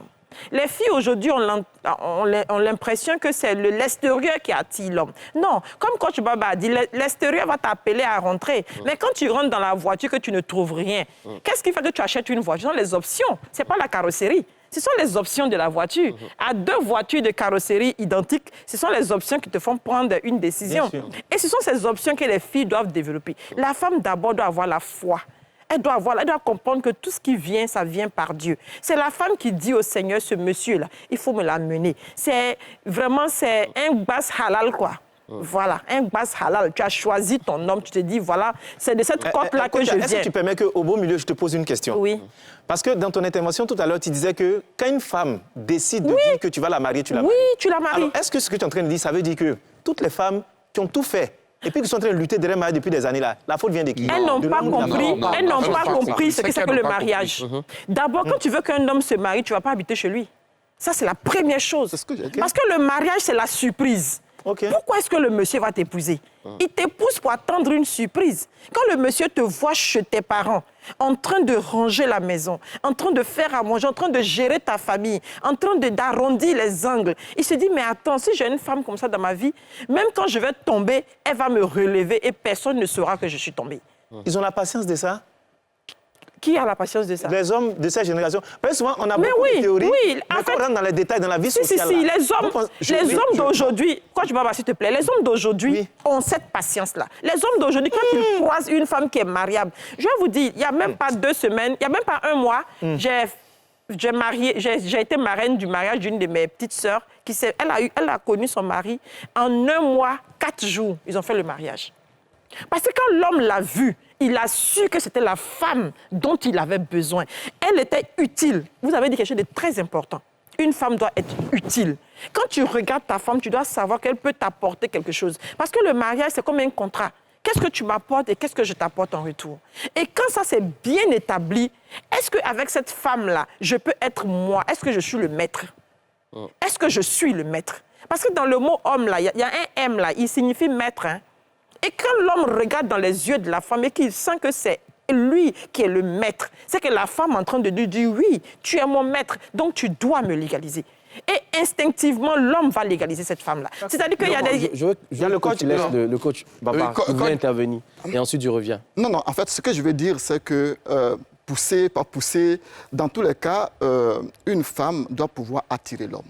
Les filles aujourd'hui ont l'impression que c'est l'extérieur qui attire l'homme. Non, comme coach Baba a dit, l'extérieur va t'appeler à rentrer. Mais quand tu rentres dans la voiture que tu ne trouves rien, qu'est-ce qui fait que tu achètes une voiture? Ce sont les options, ce n'est pas la carrosserie. Ce sont les options de la voiture. À 2 voitures de carrosserie identiques, ce sont les options qui te font prendre une décision. Et ce sont ces options que les filles doivent développer. La femme d'abord doit avoir la foi. Elle doit comprendre que tout ce qui vient, ça vient par Dieu. C'est la femme qui dit au Seigneur, ce monsieur-là, il faut me l'amener. C'est un bas halal, quoi. Voilà, un bas halal. Tu as choisi ton homme, tu te dis, voilà, c'est de cette côte-là que je viens. Est-ce que tu permets qu'au beau milieu, je te pose une question? Oui. Parce que dans ton intervention tout à l'heure, tu disais que quand une femme décide de dire que tu vas la marier, tu la maries. Oui, tu la maries. Alors, est-ce que ce que tu es en train de dire, ça veut dire que toutes les femmes qui ont tout fait, et puis qui sont en train de lutter derrière mariage depuis des années là, la faute vient de qui? Elles n'ont pas compris ce que c'est que le mariage. D'abord, quand tu veux qu'un homme se marie, tu ne vas pas habiter chez lui. Ça, c'est la première chose. Parce que le mariage, c'est la surprise. Pourquoi est-ce que le monsieur va t'épouser? Il t'épouse pour attendre une surprise. Quand le monsieur te voit chez tes parents, en train de ranger la maison, en train de faire à manger, en train de gérer ta famille, en train d'arrondir les angles, il se dit, mais attends, si j'ai une femme comme ça dans ma vie, même quand je vais tomber, elle va me relever et personne ne saura que je suis tombée. Ils ont la patience de ça? Qui a la patience de ça? Les hommes de cette génération. Parce que souvent, on a beaucoup de théories, mais quand on rentre dans les détails, dans la vie sociale... Les hommes d'aujourd'hui, Coach Baba, s'il te plaît, les hommes d'aujourd'hui ont cette patience-là. Les hommes d'aujourd'hui, quand ils croisent une femme qui est mariable, je vais vous dire, il n'y a même pas 2 semaines, il n'y a même pas 1 mois, j'ai été marraine du mariage d'une de mes petites sœurs. Elle a connu son mari en 1 mois, 4 jours, ils ont fait le mariage. Parce que quand l'homme l'a vue, il a su que c'était la femme dont il avait besoin. Elle était utile. Vous avez dit quelque chose de très important. Une femme doit être utile. Quand tu regardes ta femme, tu dois savoir qu'elle peut t'apporter quelque chose. Parce que le mariage, c'est comme un contrat. Qu'est-ce que tu m'apportes et qu'est-ce que je t'apporte en retour? Et quand ça c'est bien établi, est-ce qu'avec cette femme-là, je peux être moi? Est-ce que je suis le maître? Est-ce que je suis le maître? Parce que dans le mot homme, là, il y a un M, là, il signifie maître. Hein? Et quand l'homme regarde dans les yeux de la femme et qu'il sent que c'est lui qui est le maître, c'est que la femme est en train de lui dire, oui, tu es mon maître, donc tu dois me légaliser. Et instinctivement, l'homme va légaliser cette femme-là. C'est-à-dire qu'il y a des... Je veux le coach, le coach Baba, vous voulez intervenir. Et ensuite, je reviens. Non, en fait, ce que je veux dire, c'est que pousser, pas pousser, dans tous les cas, une femme doit pouvoir attirer l'homme.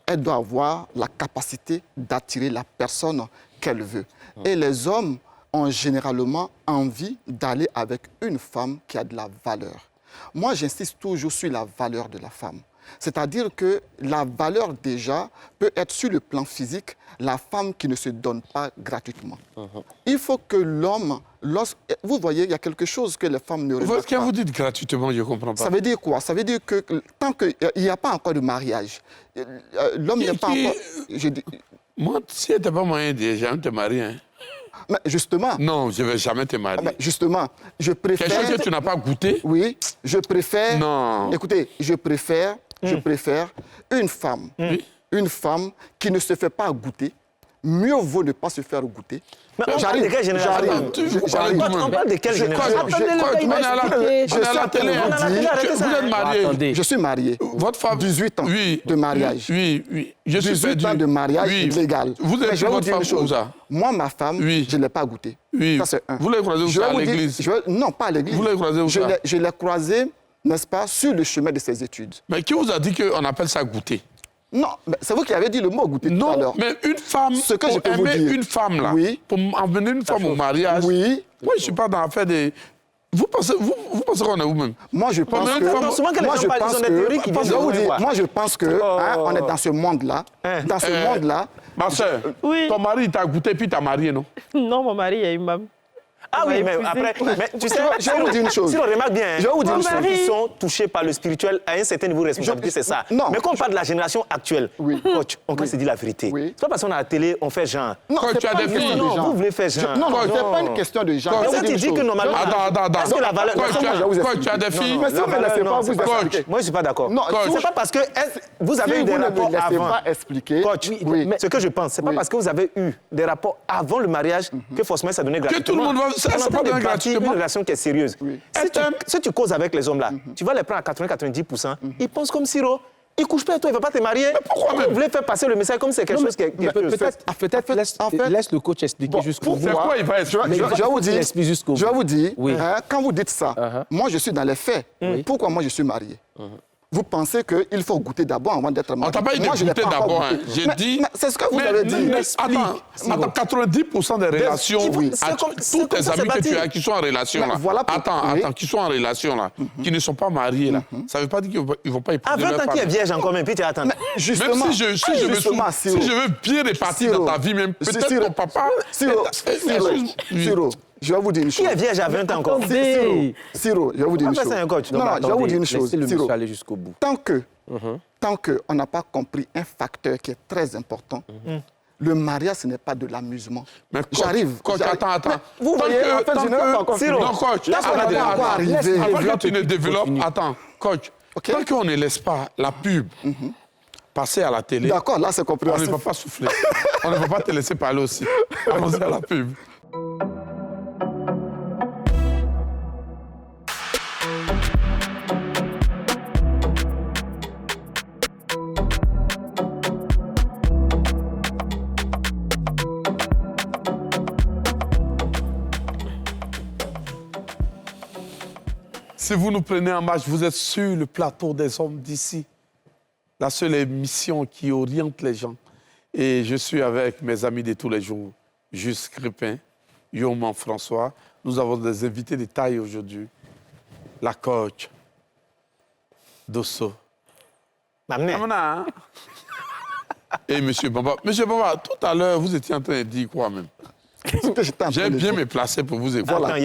Elle doit avoir la capacité d'attirer la personne qu'elle veut. Et les hommes ont généralement envie d'aller avec une femme qui a de la valeur. Moi, j'insiste toujours sur la valeur de la femme. C'est-à-dire que la valeur, déjà, peut être sur le plan physique, la femme qui ne se donne pas gratuitement. Il faut que l'homme, vous voyez, il y a quelque chose que les femmes ne remarquent pas. Quand vous dites gratuitement, je ne comprends pas. Ça veut dire quoi? Ça veut dire que tant qu'il n'y a pas encore de mariage, l'homme n'est pas encore... Moi, si tu n'as pas moyen de jamais te marier, hein. Mais justement... Non, je ne vais jamais te marier. Justement, je préfère... Quelque chose que tu n'as pas goûté? Oui, je préfère... Non. Écoutez, je préfère une femme. Une femme qui ne se fait pas goûter. Mieux vaut ne pas se faire goûter. Mais on parle de quelle génération? On parle de quelle génération? Je suis à la télé. Vous êtes marié. Je suis marié. Votre femme... 18 ans de mariage. Oui. Je suis 18 ans de mariage légal. Vous êtes votre femme où ça? Moi, ma femme, je ne l'ai pas goûté. Oui. Ça, c'est un. Vous l'avez croisée où ça, à l'église? Non, pas à l'église. Vous l'avez croisée où ça? Je l'ai croisée, n'est-ce pas, sur le chemin de ses études. Mais qui vous a dit qu'on appelle ça goûter? Non, c'est vous qui avez dit le mot goûter tout à l'heure. Non, mais une femme, ce que pour je peux vous aimer dire, une femme, là, pour emmener une femme au mariage, moi, je ne suis pas dans l'affaire des... Vous pensez qu'on est où même? Moi, je pense que... Moi, je pense que on est dans ce monde-là. Dans ce monde-là... Ma soeur, ton mari t'a goûté puis t'a marié, non? Non, mon mari est imam. Ah oui, mais après, tu sais, je vais vous dire une chose. Si on remarque bien, je vais vous dire ceux qui sont touchés par le spirituel à un certain niveau de responsabilité, c'est ça. Non. Mais quand on parle de la génération actuelle, coach, on peut se dire la vérité. C'est pas parce qu'on est à la télé, on fait genre. Non, quand tu as des filles, non, vous voulez faire genre. Non, c'est pas une question de genre. Quand tu dis que normalement... Attends. Est-ce que la valeur... Quand tu as des filles... Mais si vous ne laissez pas vous expliquer. Moi, je ne suis pas d'accord. Non, c'est pas parce que vous avez eu des rapports avant. Si vous ne laissez pas expliquer... Coach, ce que je pense, c'est pas parce que vous avez eu des rapports avant le mariage que forcément ça donnait gratuitement. Que tout le monde va... C'est pas donné gratuitement. Une relation qui est sérieuse. Si tu causes avec les hommes-là, tu vas les prendre à 80-90%, ils pensent comme Siro. Ils ne couchent pas avec toi, ils ne vont pas te marier. Mais pourquoi même? Vous voulez faire passer le message comme c'est quelque chose qui est... Peut-être laisse le coach expliquer jusqu'au bout. C'est quoi il va expliquer? Je vais vous dire, quand vous dites ça, moi je suis dans les faits. Pourquoi moi je suis marié? Vous pensez qu'il faut goûter d'abord avant d'être marié? On t'a pas dit de goûter d'abord. J'ai dit... C'est ce que vous avez dit. Attends, 90% des relations, tous tes amis que tu as qui sont en relation là, attends, qui sont en relation là, qui ne sont pas mariés là, ça ne veut pas dire qu'ils ne vont pas épouser leur femme. À 20 ans qui est vierge encore, même, puis tu attends. Même si je veux bien répartir dans ta vie, même peut-être ton papa... Siro, je vais vous dire une chose. Qui est vierge à 20 ans encore? Siro, je vais vous dire une chose. C'est un coach. Non, je vais vous dire une chose. Laissez le monsieur aller jusqu'au bout. Tant qu'on n'a pas compris un facteur qui est très important, le mariage, ce n'est pas de l'amusement. J'arrive. Coach, attends. Vous voyez, en fait, je n'ai pas encore compris. Non, coach, avant que tu ne développes... Attends, coach, tant qu'on ne laisse pas la pub passer à la télé... D'accord, là, c'est On compréhensible. ne va pas souffler. On ne va pas te laisser parler aussi. Allons-y à la pub. Si vous nous prenez en marche, vous êtes sur le plateau des hommes d'ici. La seule émission qui oriente les gens. Et je suis avec mes amis de tous les jours, Juste Crépin, Yoman François. Nous avons des invités de taille aujourd'hui. La coach, Dosso. Et M. Bamba. M. Bamba, tout à l'heure, vous étiez en train de dire quoi même? J'ai bien me placer pour vous écouter. Voilà.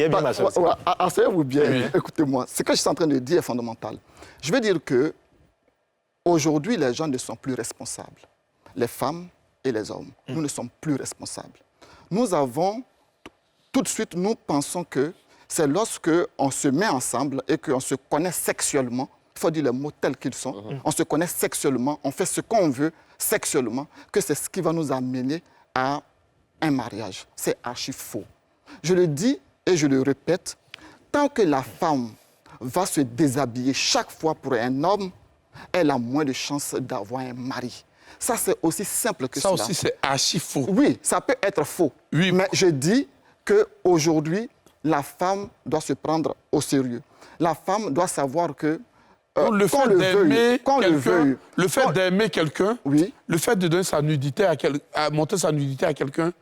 Asseyez-vous bien, écoutez-moi. Ce que je suis en train de dire est fondamental. Je veux dire que aujourd'hui, les gens ne sont plus responsables. Les femmes et les hommes, nous ne sommes plus responsables. Nous avons, tout de suite, nous pensons que c'est lorsque on se met ensemble et qu'on se connaît sexuellement, il faut dire les mots tels qu'ils sont, on se connaît sexuellement, on fait ce qu'on veut sexuellement, que c'est ce qui va nous amener à un mariage. C'est archi faux. Je le dis et je le répète, tant que la femme va se déshabiller chaque fois pour un homme, elle a moins de chances d'avoir un mari. Ça, c'est aussi simple que cela. Ça aussi, c'est archi faux. Oui, ça peut être faux. Oui. Mais je dis qu'aujourd'hui, la femme doit se prendre au sérieux. La femme doit savoir que Donc, le fait d'aimer quelqu'un, oui. le fait de donner sa nudité montrer sa nudité à quelqu'un,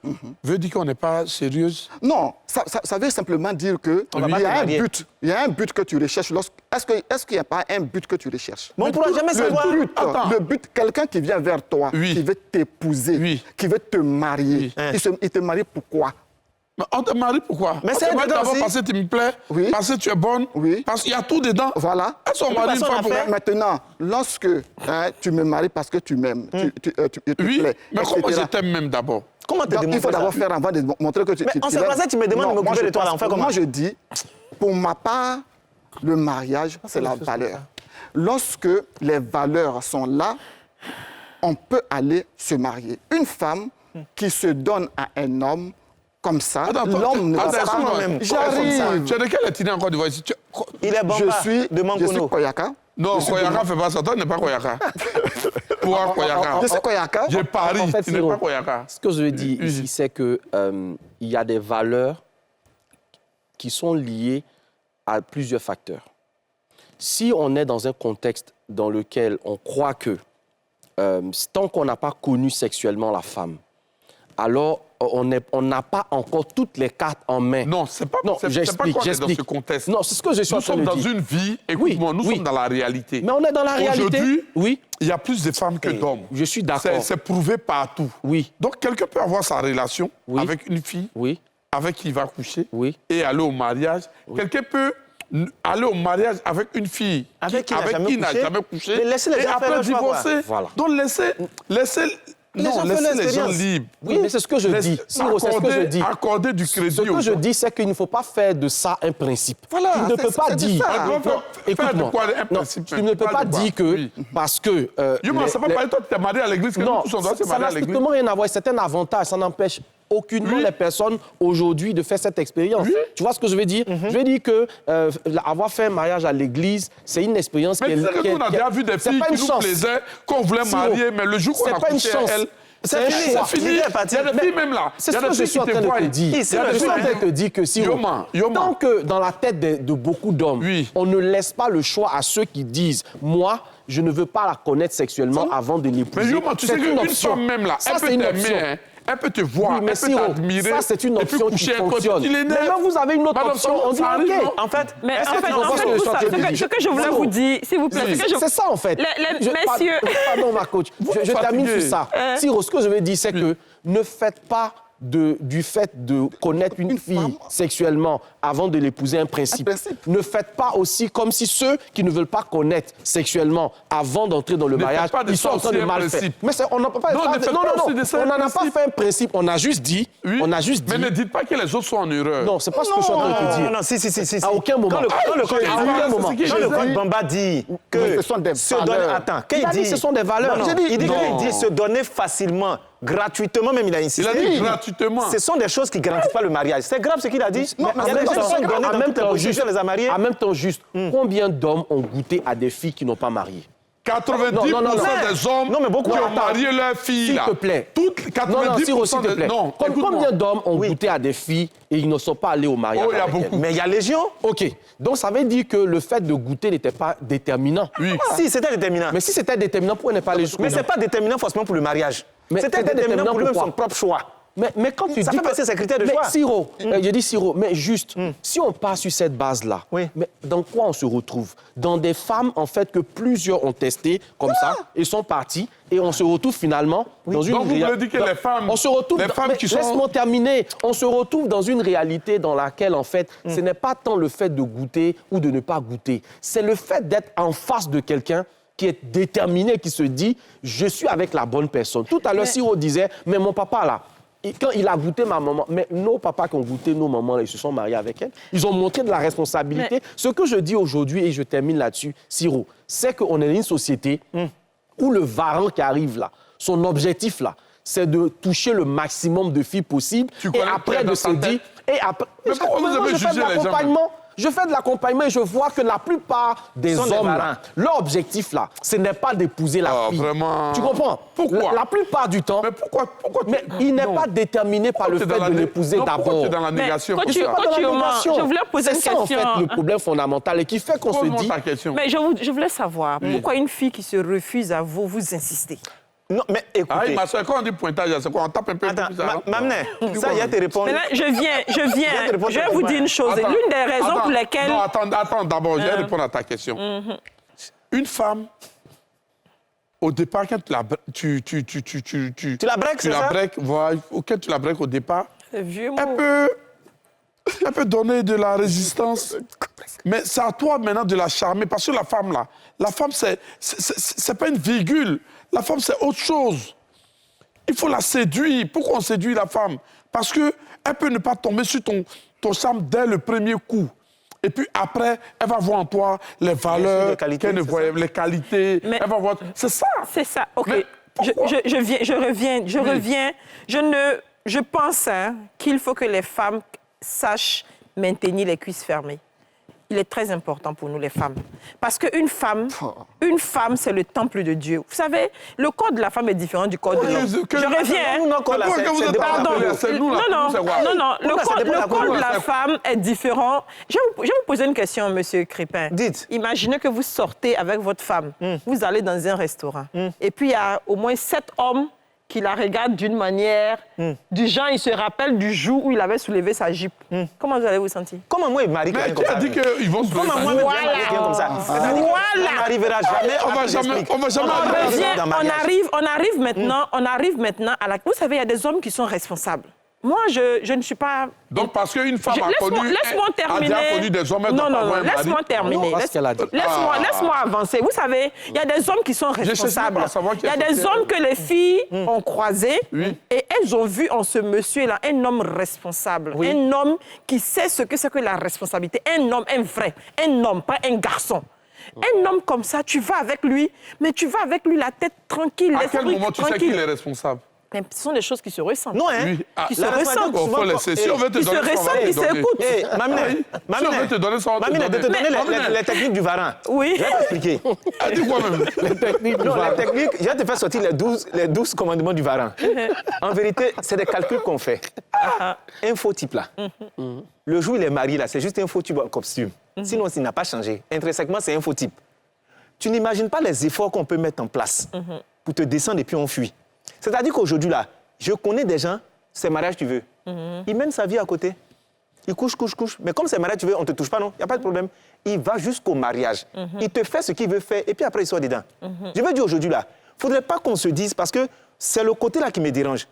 veut dire qu'on n'est pas sérieuse? Non, ça veut simplement dire que il y a un but que tu recherches. Est-ce qu'il n'y a pas un but que tu recherches? Mais on ne pourra jamais savoir. Le but, quelqu'un qui vient vers toi, qui veut t'épouser, qui veut te marier, il te marie pourquoi? Mais on te marie pourquoi? Mais c'est d'abord parce que tu me plais, parce que tu es bonne, parce qu'il y a tout dedans. Voilà. Est-ce qu'on marie une fois pour Maintenant, lorsque tu me maries parce que tu m'aimes, tu plais, mais comment je t'aime même d'abord? Comment te démontrer? Il faut d'abord faire avant de montrer que tu mais on s'est passé, tu me demandes de m'occuper de toi, là, on fait comment? Moi, je dis, pour ma part, le mariage, c'est la valeur. Lorsque les valeurs sont là, on peut aller se marier. Une femme qui se donne à un homme, comme ça, l'homme ne va pas même. J'arrive. Tu es de quelle ethnie en Côte d'Ivoire? Il est Bamba de Mangono. Je suis Koyaka. Non, Koyaka ne fait pas ça. Toi, tu n'es pas Koyaka. Pourquoi Koyaka? Je suis Koyaka. Je parie, en fait, tu n'es pas Koyaka. Ce que je veux dire ici, c'est qu'il y a des valeurs qui sont liées à plusieurs facteurs. Si on est dans un contexte dans lequel on croit que tant qu'on n'a pas connu sexuellement la femme, alors on n'a pas encore toutes les cartes en main. Non, c'est pas qu'on est dans ce contexte. Non, c'est ce que je suis en train de dire. Nous sommes dans une vie, écoute-moi, nous sommes dans la réalité. Mais on est dans la réalité. Aujourd'hui, il y a plus de femmes que d'hommes. Je suis d'accord. C'est prouvé partout. Oui. Donc, quelqu'un peut avoir sa relation avec une fille avec qui il va coucher et aller au mariage. Quelqu'un peut aller au mariage avec une fille avec qui il n'a jamais couché et après divorcer. Voilà. Donc, laissez les gens libres. Oui, mais c'est ce que je dis. Siro, c'est ce que je dis. Accorder du crédit. Ce que je dis, c'est qu'il ne faut pas faire de ça un principe. Voilà, tu ne peux pas dire. Écoute-moi. Tu ne peux pas dire que parce que. Ça va pas toi, tu t'es marié à l'église, que non, tous on doit se marier à l'église. Ça n'a strictement rien à voir. C'est un avantage. Ça n'empêche aucunement les personnes aujourd'hui de faire cette expérience. Tu vois ce que je veux dire? Je veux dire que avoir fait un mariage à l'église, c'est une expérience qui est... Mais on a déjà vu des filles qui nous plaisaient, qu'on voulait marier, mais le jour qu'on a couché à elle... C'est fini. Il y a des filles même là. C'est ce que je suis en train de te dire. Je suis en train de te dire que si tant que dans la tête de beaucoup d'hommes, on ne laisse pas le choix à ceux qui disent « Moi, je ne veux pas la connaître sexuellement avant de l'épouser ». Mais Yoma, tu sais qu'une femme même là, elle peut t'aimer, elle peut te voir, elle peut t'admirer. Ça, c'est une option qui fonctionne. Mais maintenant, vous avez une autre option. On dit OK. En fait, ce que je voulais vous dire, s'il vous plaît. C'est ça, en fait. Messieurs. Pardon, ma coach. Je termine sur ça. Siro, ce que je veux dire, c'est que ne faites pas du fait de connaître une fille sexuellement avant de l'épouser un principe. Ne faites pas aussi comme si ceux qui ne veulent pas connaître sexuellement avant d'entrer dans le mariage, ils sont en train de mal faire. Mais on n'a pas on n'en a pas fait un principe. On a juste dit. Mais ne dites pas que les autres sont en erreur. Non, c'est pas ce que je suis en train de te dire. Non, si. À aucun moment. Quand le code Bamba dit que ce sont des valeurs. Attends, il a dit ce sont des valeurs. Il dit se donner facilement, gratuitement, même il a insisté. Il a dit gratuitement. Ce sont des choses qui ne garantissent pas le mariage. C'est grave ce qu'il a dit. Non, il y a des gens qui sont donnés dans toutes les positions, les a mariés. En même temps, juste, combien d'hommes ont goûté à des filles qui n'ont pas marié? 90% des hommes qui ont marié leurs filles. S'il te plaît. 90% des... Non, combien d'hommes ont goûté à des filles et ils ne sont pas allés au mariage? Oh, il y a beaucoup. Mais il y a légion. OK. Donc, ça veut dire que le fait de goûter n'était pas déterminant. Oui. Si, c'était déterminant. Mais si c'était déterminant, pourquoi ne pas aller jusqu'au... Mais ce n'est pas déterminant forcément pour le mariage. C'était déterminant pour lui-même son propre choix. Mais quand tu ça dis fait passer ces critères de choix. Mais Siro, je dis Siro, mais juste, si on part sur cette base-là, mais dans quoi on se retrouve? Dans des femmes, en fait, que plusieurs ont testé comme ça et sont parties, et on se retrouve finalement dans une... Donc vous voulez dire que les femmes... On se retrouve... Laisse-moi terminer. On se retrouve dans une réalité dans laquelle, en fait, ce n'est pas tant le fait de goûter ou de ne pas goûter. C'est le fait d'être en face de quelqu'un qui est déterminé, qui se dit « je suis avec la bonne personne ». Tout à l'heure, Siro disait « mais mon papa, là, quand il a goûté ma maman, mais nos papas qui ont goûté nos mamans, là, ils se sont mariés avec elle, ils ont montré de la responsabilité. Mais... Ce que je dis aujourd'hui, et je termine là-dessus, Siro, c'est qu'on est une société où le varan qui arrive là, son objectif là, c'est de toucher le maximum de filles possible Tu et connais après bien de dans se ta dire... tête. Et après, Mais pourquoi vous moi, avez je fais jugé de les gens, l'accompagnement. Je fais de l'accompagnement et je vois que la plupart des Sont des hommes, marins. là, leur objectif, là, ce n'est pas d'épouser la Ah, fille. vraiment. Tu comprends? Pourquoi? La plupart du temps, Mais pourquoi mais il n'est non. pas déterminé par le T'es fait dans la de né- l'épouser Non, pourquoi d'abord. tu es dans la Mais négation quand pour tu- ça? quand Pas dans la tu- négation. je voulais poser une C'est ça, en question. fait, le problème fondamental et qui fait qu'on se Pose-moi dit... ta question. Mais je voulais savoir, pourquoi une fille qui se refuse à vous insistez? Non, mais écoutez. Ah, ma soeur, quand on dit pointage, c'est quoi? On tape un peu Attends, plus ça. Mamne, ça, il y a tes réponses. Mais là, je vais vous dire une chose. Attends, L'une des raisons attends, pour lesquelles... Non, attends, d'abord, je vais répondre à ta question. Une femme, au départ, quand tu la Tu la breaks, c'est ça? voilà, quand tu la breaks au départ, C'est vieux elle mot. peut donner de la résistance. Mais c'est à toi maintenant de la charmer. Parce que la femme, là, c'est pas une virgule. La femme, c'est autre chose. Il faut la séduire. Pourquoi on séduit la femme? Parce qu'elle peut ne pas tomber sur ton charme dès le premier coup. Et puis après, elle va voir en toi les valeurs, les qualités, qu'elle ne c'est voyait, ça. les qualités. Mais- Elle va voir. C'est ça. C'est ça, OK. Mais Je reviens. Je pense qu'il faut que les femmes sachent maintenir les cuisses fermées. Il est très important pour nous, les femmes. Parce qu'une femme, c'est le temple de Dieu. Vous savez, le corps de la femme est différent du corps de l'homme. Je reviens. Nous, non, Mais pourquoi que vous êtes Pardon. appelés? C'est nous, là. Non, C'est quoi? non. Le Pourquoi ça corps, dépend de la le corps de couleur? la femme est différent. Je vais vous poser une question, monsieur Crépin. Dites. Imaginez que vous sortez avec votre femme. Vous allez dans un restaurant. Et puis, il y a au moins 7 hommes qui la regardent d'une manière... Du genre, il se rappelle du jour où il avait soulevé sa jupe. Comment vous allez vous sentir? Comment moi, Marie, Mais qui a dit qu'ils vont se Comment moi, lever? quelqu'un comme ça? C'est-à-dire que Voilà. ça n'arrivera jamais. On va jamais arriver. On arrive maintenant à la... Vous savez, il y a des hommes qui sont responsables. Moi, je ne suis pas... Donc, parce qu'une femme a connu... Laisse-moi terminer. a connu des hommes, elle doit pas avoir un mari. Laisse-moi terminer. Non, ce qu'elle a dit. Laisse-moi avancer. Vous savez, il y a des hommes qui sont responsables. pas savoir qui Il y a est des hommes que les filles ont croisés et elles ont vu en ce monsieur-là un homme responsable. Un homme qui sait ce que c'est que la responsabilité. Un homme, un vrai. Un homme, pas un garçon. Un homme comme ça, tu vas avec lui, mais tu vas avec lui la tête tranquille, À quel l'esprit moment tu sais tranquille. qu'il est responsable? Mais ce sont des choses qui se ressentent. Non, hein? Oui. Qui se La ressentent. Bon, faut laisser. Si on veut te Qui se donner son, on va ressentent, te qui donner. s'écoutent. Hé, Si on veut te donner son, on va te Mamine, de te donner. donner Mamine. les techniques du varan. Oui. Je vais t'expliquer. Elle dit quoi même? Non, les techniques, je vais te faire sortir les 12 commandements du varan. En vérité, c'est des calculs qu'on fait. Un faux type là. Le jour où il est marié là, c'est juste un faux type en costume. Sinon, il n'a pas changé. Intrinsèquement, c'est un faux type. Tu n'imagines pas les efforts qu'on peut mettre en place pour te descendre et puis on fuit. C'est-à-dire qu'aujourd'hui là, je connais des gens, c'est mariage tu veux. Il mène sa vie à côté. Il couche. Mais comme c'est mariage tu veux, on ne te touche pas, non? Il n'y a pas de problème. Il va jusqu'au mariage. Il te fait ce qu'il veut faire et puis après il sort dedans. Je veux dire aujourd'hui là, il ne faudrait pas qu'on se dise, parce que c'est le côté là qui me dérange.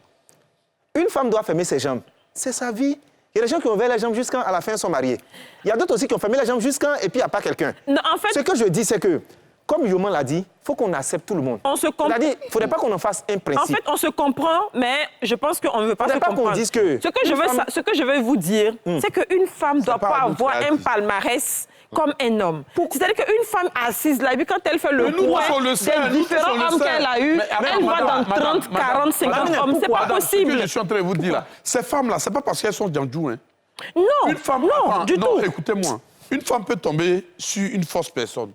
Une femme doit fermer ses jambes. C'est sa vie. Il y a des gens qui ont ouvert les jambes jusqu'à la fin sont mariés. Il y a d'autres aussi qui ont fermé les jambes jusqu'à et puis il n'y a pas quelqu'un. Non, en fait, Ce que je dis, c'est que, comme Yoman l'a dit, il faut qu'on accepte tout le monde. on se comprend. C'est-à-dire, il ne faudrait pas qu'on en fasse un En principe. fait, on se comprend, mais je pense qu'on ne veut pas se Faudrait pas qu'on comprendre. dise que Ce que je veux vous dire, c'est qu'une femme ne doit pas pas à nous avoir qui a un dit. palmarès comme un homme. C'est-à-dire qu'une femme assise là, et puis quand elle fait le Mais nous, point on le sait, des nous, différents on le hommes sait. qu'elle a eus, Mais attends, elle va dans madame, 30, 40, 50 madame, hommes. C'est pas Madame, ce possible. que je suis en train de vous dire là, ces femmes-là, c'est pas parce qu'elles sont djandjou, hein. Non, Une femme, non, attends, du non, tout. écoutez-moi. Une femme peut tomber sur une fausse personne.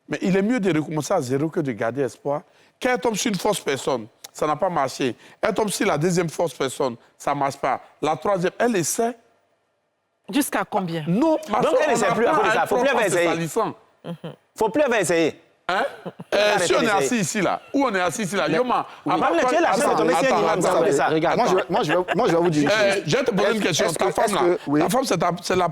Mais il est mieux de recommencer à zéro que de garder espoir. Quand elle tombe sur une fausse personne, ça n'a pas marché. Elle tombe sur la deuxième fausse personne, ça ne marche pas. La troisième, elle essaie. Jusqu'à combien? Non, ma Donc, soeur, elle on essaie n'a plus à pas cause de ça. un Faut plus propre, essayer. c'est salissant. Faut plus avoir essayé. Hein? Si on est assis ici, là, où on est assis ici, là, Yoma... Mamine, tu es la chance de tomber sur un imam sans faire ça. Regarde, Moi, je vais vous dire. Je vais te poser une question. est-ce Ta que- femme, est-ce là, que- oui. ta femme, c'est la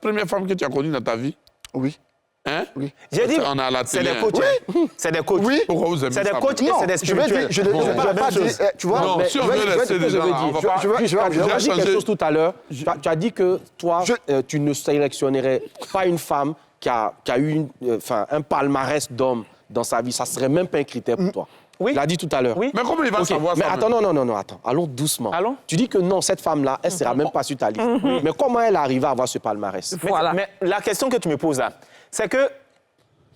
première femme que tu as connue dans ta vie. Oui. Hein? Oui. J'ai dit, On est à la c'est télé. des coachs. hein. C'est des coachs. Oui. Pourquoi vous aimez C'est des ça? coachs et Non, c'est des je vais spirituels. dire, je ne vais pas dire, tu vois. Non, mais si on je veut vais rester dire des ce que gens, je veux on va dire. pas... Je vais Tu as dit changer. quelque chose tout à l'heure. Tu as dit que toi, tu ne sélectionnerais pas une femme qui a eu un palmarès d'homme dans sa vie. Ça ne serait même pas un critère pour toi. Oui. Tu l'as dit tout à l'heure. Oui. Mais comment il va Ok, savoir mais ça? attends, non, attends. Allons doucement. Allons. Tu dis que non, cette femme-là, elle ne sera même pas sur ta liste. Mais comment elle arrive à avoir ce palmarès? Voilà. Mais la question que tu me poses là, c'est que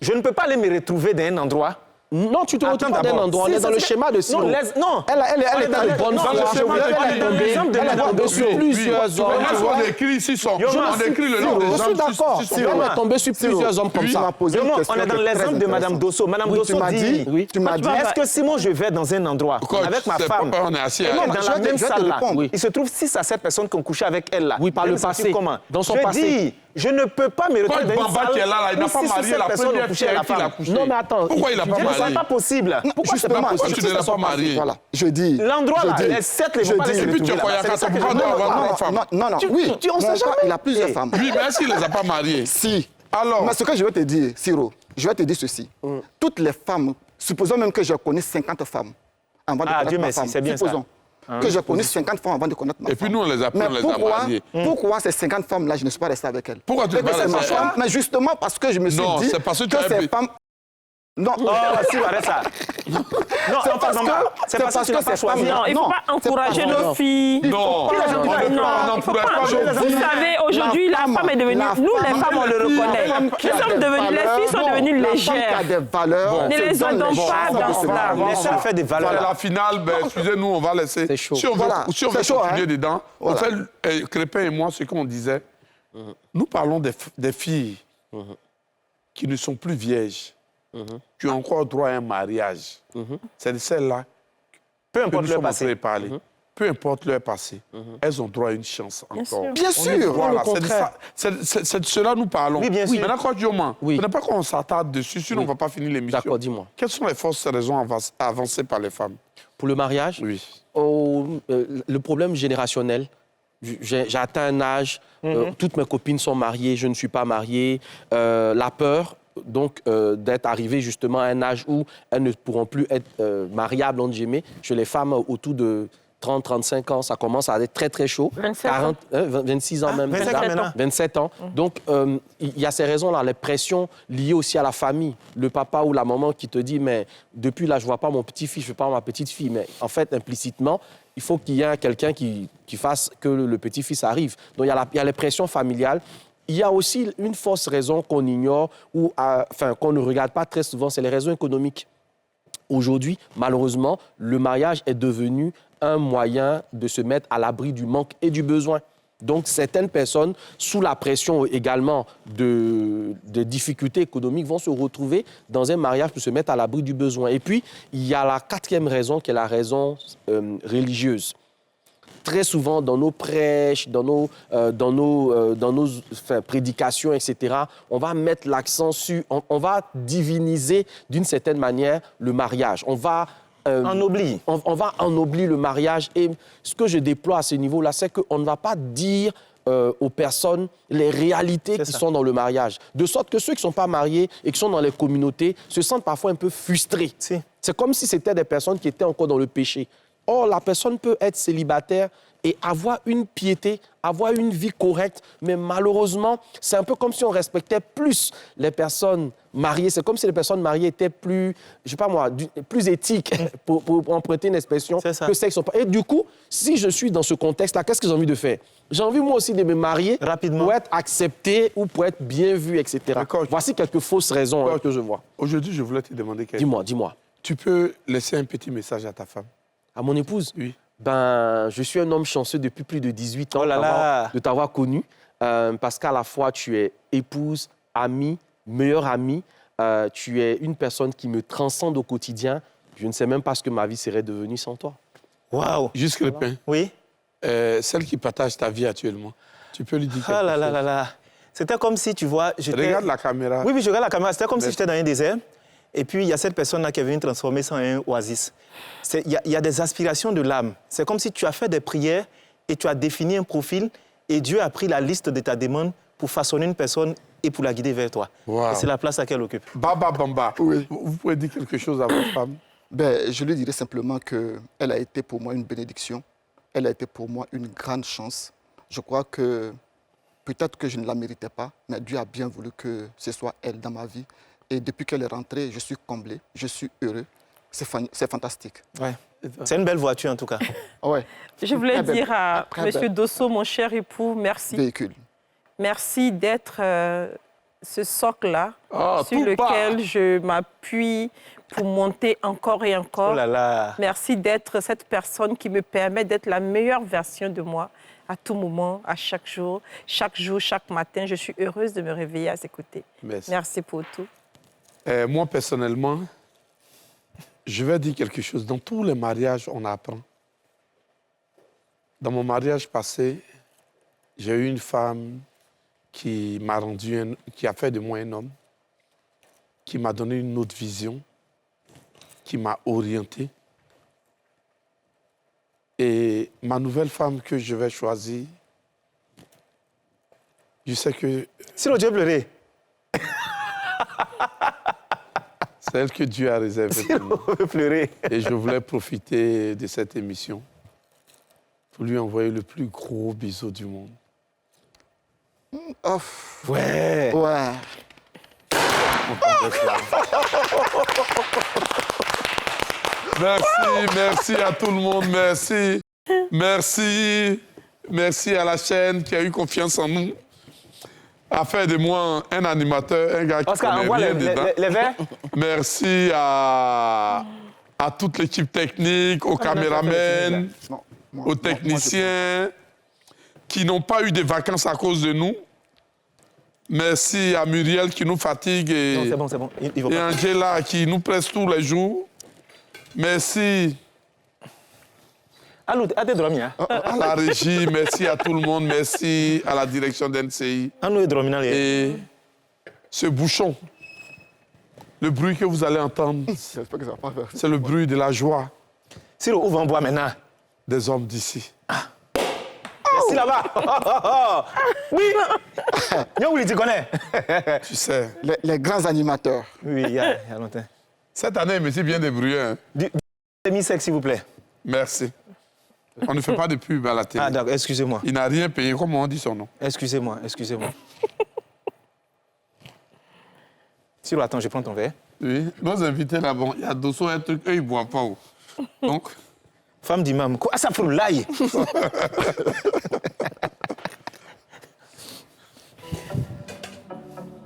je ne peux pas aller me retrouver dans un endroit Non, tu te retrouves Attends pas d'un d'abord. endroit. On Si, est dans ça, le c'est- schéma de Siro. Non, non. Elle était de bonne non, foi. dans le schéma de- Elle est tombée sur plusieurs hommes. Regarde ce qu'on écrit ici, on écrit le nom des Je suis hommes. d'accord. qui sont Elle là. est tombée sur plusieurs hommes comme Tu ça. m'as posé une Vraiment, question on est dans qui est très l'exemple de Mme intéressante. Dosso. Mme Oui, Dosso tu m'as dit, dit, Oui. tu m'as dit, est-ce que si moi je vais dans un endroit Coach, avec ma c'est femme, pas- on est assis et à- on est Non, dans je la vais te- même je vais te salle là, répondre. il se trouve 6 à 7 personnes qui ont couché avec elle là. Oui, par Elle le se sentit passé, comment? dans son je passé. dis, je ne peux pas me Quand retrouver dans une Bamba salle qui est là, il n'a où pas 6 ou marié 7 la personnes ont première couché fille avec avec la qui il a femme. couché. Non, mais attends. Pourquoi il n'a pas Ce n'est marié? pas possible. Pourquoi c'est pas Justement, possible? tu ne l'as pas marié? Voilà, je dis. L'endroit là, je dis- les 7, les je vont pas dis- laisser Et puis tu retrouver crois là-bas. qu'il y a C'est ça que je 80 veux doit dire. avoir Non, une femme. non, oui. on sait mon jamais. gars, il a plusieurs femmes. Oui, mais est-ce qu'il ne les a pas mariés? Si. Alors, Mais ce que je vais te dire, Siro, je vais te dire ceci. Toutes les femmes, supposons même que je connais 50 femmes avant de Ah, connaître Dieu ma merci, femme. c'est bien ça. Supposons que je connais 50 femmes avant de connaître ma et femme. puis nous, on les a pris, Mais on les a mariés. pourquoi ces 50 femmes-là, je ne suis pas resté avec elles? Pourquoi tu Et ne que vas c'est ma rester- femme, mais justement parce que je me suis Non, dit c'est parce que tu as ces pris- femmes... Non, Oh, si, arrête ça. Non, c'est en fait, parce non, que c'est parce que tu n'as pas ces choisi. femmes-là- Non, il ne faut Non, pas c'est encourager pas- nos filles. Non, Qui les a dit on pas- n'encourage pas nos Vous filles. savez, aujourd'hui, la femme est devenue... la Nous, les femme- femmes, on le la reconnaît. femme qui a Nous sommes des devenus... Les valeurs, filles sont non, devenues la femme qui a légères. des valeurs, Ne se les donne entendons chances pas de dans se cela. marier. Laissez-la faire des C'est valeurs. la finale, ben, excusez-nous, on va laisser. C'est chaud. Si on veut, Voilà, si on veut c'est chaud, continuer hein. dedans, Voilà. on fait, Crépin et moi, ce qu'on disait, nous parlons des filles qui ne sont plus vierges, qui ont encore droit à un mariage. C'est de celles-là Peu que importe nous leur sommes en train passé. de parler. Peu importe leur passé, elles ont droit à une chance encore. sûr. Bien sûr. Voilà, Au contraire. c'est de cela nous parlons. Oui, bien sûr. Maintenant, quand tu dis, Oui. ce n'est pas qu'on s'attarde dessus, sinon on ne va pas finir l'émission. D'accord, dis-moi. Quelles sont les forces raisons avancées par les femmes? Pour le mariage, Oui. le problème générationnel. J'ai atteint un âge, toutes mes copines sont mariées, je ne suis pas marié. La peur, donc, d'être arrivé justement à un âge où elles ne pourront plus être mariables, entre guillemets. Chez les femmes autour de 30, 35 ans, ça commence à être très, très chaud. 27 ans. 26 ans même. 27 déjà. ans maintenant. 27 ans. Donc, il y a ces raisons-là, les pressions liées aussi à la famille. Le papa ou la maman qui te dit, mais depuis là, je ne vois pas mon petit-fils, je ne vois pas ma petite-fille. Mais en fait, implicitement, il faut qu'il y ait quelqu'un qui fasse que le petit-fils arrive. Donc, il y a les pressions familiales. Il y a aussi une fausse raison qu'on ignore ou qu'on ne regarde pas très souvent, c'est les raisons économiques. Aujourd'hui, malheureusement, le mariage est devenu un moyen de se mettre à l'abri du manque et du besoin. Donc, certaines personnes, sous la pression également de difficultés économiques, vont se retrouver dans un mariage pour se mettre à l'abri du besoin. Et puis, il y a la quatrième raison, qui est la raison religieuse. Très souvent, dans nos prêches, dans nos prédications, etc., on va mettre l'accent sur... On va diviniser, d'une certaine manière, le mariage. On va... Ennoblir. On va ennoblir le mariage. Et ce que je déploie à ce niveau-là, c'est qu'on ne va pas dire aux personnes les réalités qui sont dans le mariage. De sorte que ceux qui ne sont pas mariés et qui sont dans les communautés se sentent parfois un peu frustrés. Si. C'est comme si c'était des personnes qui étaient encore dans le péché. Or, la personne peut être célibataire et avoir une piété, avoir une vie correcte, mais malheureusement, c'est un peu comme si on respectait plus les personnes mariées. C'est comme si les personnes mariées étaient plus, je sais pas moi, plus éthiques, pour emprunter une expression, C'est ça. que celles qui sont pas. Et du coup, si je suis dans ce contexte-là, qu'est-ce que j'ai envie de faire? J'ai envie moi aussi de me marier Rapidement. pour être accepté ou pour être bien vu, etc. D'accord. Voici quelques fausses raisons que je vois. Aujourd'hui, je voulais te demander quelque chose. Dis-moi. Tu peux laisser un petit message à ta femme? À mon épouse? Oui. Ben, je suis un homme chanceux depuis plus de 18 ans Oh là là. de t'avoir connu, parce qu'à la fois, tu es épouse, amie, meilleure amie, tu es une personne qui me transcende au quotidien. Je ne sais même pas ce que ma vie serait devenue sans toi. Waouh. Juste le pain. Oui. Celle qui partage ta vie actuellement, tu peux lui dire quelque Ah là là chose. là là. C'était comme si, tu vois, j'étais... Regarde la caméra. Oui, je regarde la caméra. C'était comme si Merci. j'étais dans un désert. Et puis, il y a cette personne-là qui est venue transformer ça en un oasis. Il y a des aspirations de l'âme. C'est comme si tu as fait des prières et tu as défini un profil et Dieu a pris la liste de ta demande pour façonner une personne et pour la guider vers toi. Wow. Et c'est la place à qu'elle occupe. Baba Bamba, Oui. vous pouvez dire quelque chose à votre femme? Ben, je lui dirais simplement qu'elle a été pour moi une bénédiction. Elle a été pour moi une grande chance. Je crois que peut-être que je ne la méritais pas, mais Dieu a bien voulu que ce soit elle dans ma vie. Et depuis qu'elle est rentrée, je suis comblé, je suis heureux. C'est fantastique. Ouais. C'est une belle voiture, en tout cas. Ouais. Je voulais Très belle. dire à Très M. belle. Dosso, mon cher époux, merci. Véhicule. Merci d'être ce socle-là Ah, sur tout lequel bas. je m'appuie pour monter encore et encore. Oh là là. Merci d'être cette personne qui me permet d'être la meilleure version de moi à tout moment, à chaque jour, chaque matin. Je suis heureuse de me réveiller à ses côtés. Merci. Merci pour tout. Moi, personnellement, je vais dire quelque chose. Dans tous les mariages, on apprend. Dans mon mariage passé, j'ai eu une femme qui m'a rendu, qui a fait de moi un homme, qui m'a donné une autre vision, qui m'a orienté. Et ma nouvelle femme que je vais choisir, je sais que Sinon, tu veux pleurer. c'est elle que Dieu a réservée pour nous. Tu veux pleurer. Et je voulais profiter de cette émission pour lui envoyer le plus gros bisou du monde. Oh, Ouais. ouais. Merci à tout le monde, merci. Merci à la chaîne qui a eu confiance en nous, a fait de moi un animateur, un gars qui Oscar, connaît envoie rien les dedans. verres. Merci à toute l'équipe technique, aux caméramens, Non, moi, aux moi, techniciens qui n'ont pas eu de vacances à cause de nous. Merci à Muriel qui nous fatigue et, Non, c'est bon. Il va et pas. Angela qui nous presse tous les jours. Merci Allô, t'es dormi, hein? à la régie, merci à tout le monde, merci à la direction d'NCI. Allô, t'es dormi, là. Et ce bouchon, le bruit que vous allez entendre, j'espère que ça va pas faire. c'est le bruit de la joie Siro, où va on boire maintenant? des hommes d'ici. Merci là-bas. Oui. Yo, oui, tu connais. Tu sais, Les grands animateurs. Oui, il y a longtemps. cette année, je me suis bien débrouillé. Hein. Demi-sec, s'il vous plaît. Merci. On ne fait pas de pub à la télé. Ah, d'accord, excusez-moi. Il n'a rien payé, comment on dit son nom? Excusez-moi. Siro, attends, je prends ton verre. Oui, nos invités là-bas, il y a Dosso, un truc, eux, ils ne boivent pas. Oh. Donc, Femme d'imam. Quoi? Ah, ça fout l'ail.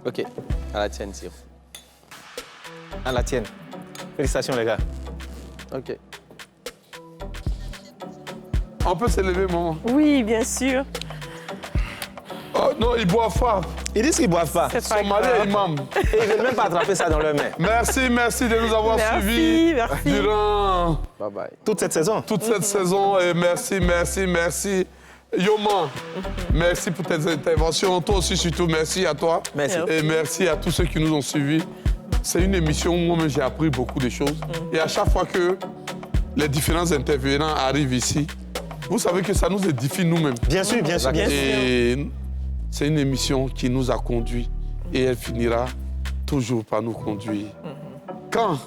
OK. À la tienne, Siro. À la tienne. Félicitations, les gars. OK. on peut s'élever, maman. Oui, bien sûr. Oh non, ils boivent pas. Ils disent qu'ils boivent pas. C'est pas Son mari grave. est imam. Et ils ne veulent même pas attraper ça dans leurs mains. Merci de nous avoir Merci, suivis merci. durant Bye bye. Toute cette saison. toute cette saison. Et merci. Yoma, merci pour tes interventions. Toi aussi, surtout, merci à toi. Merci. Et merci à tous ceux qui nous ont suivis. C'est une émission où moi-même j'ai appris beaucoup de choses. Et à chaque fois que les différents intervenants arrivent ici, vous savez que ça nous édifie nous-mêmes. Bien sûr. Et c'est une émission qui nous a conduits et elle finira toujours par nous conduire. Quand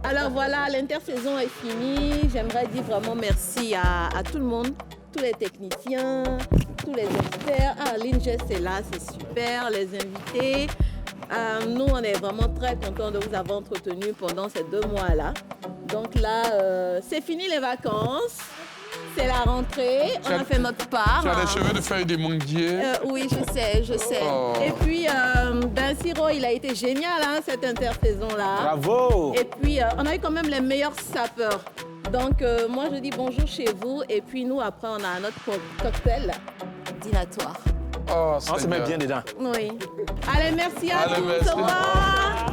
Alors voilà, l'intersaison est finie. J'aimerais dire vraiment merci à tout le monde, tous les techniciens, tous les experts. Ah, l'Inges est là, c'est super, les invités. Nous, on est vraiment très contents de vous avoir entretenu pendant ces 2 mois-là. Donc là, c'est fini les vacances. C'est la rentrée, on a fait notre part. tu as des cheveux de feuilles de manguier. Oui, je sais. Oh. Et puis, Ben Siro, il a été génial, hein, cette intersaison-là. Bravo. Et puis, on a eu quand même les meilleurs sapeurs. Donc, moi, je dis bonjour chez vous. Et puis, nous, après, on a notre cocktail dînatoire. Oh, On se met bien dedans. Oui. Allez, merci à Allez, tous. merci. Au revoir.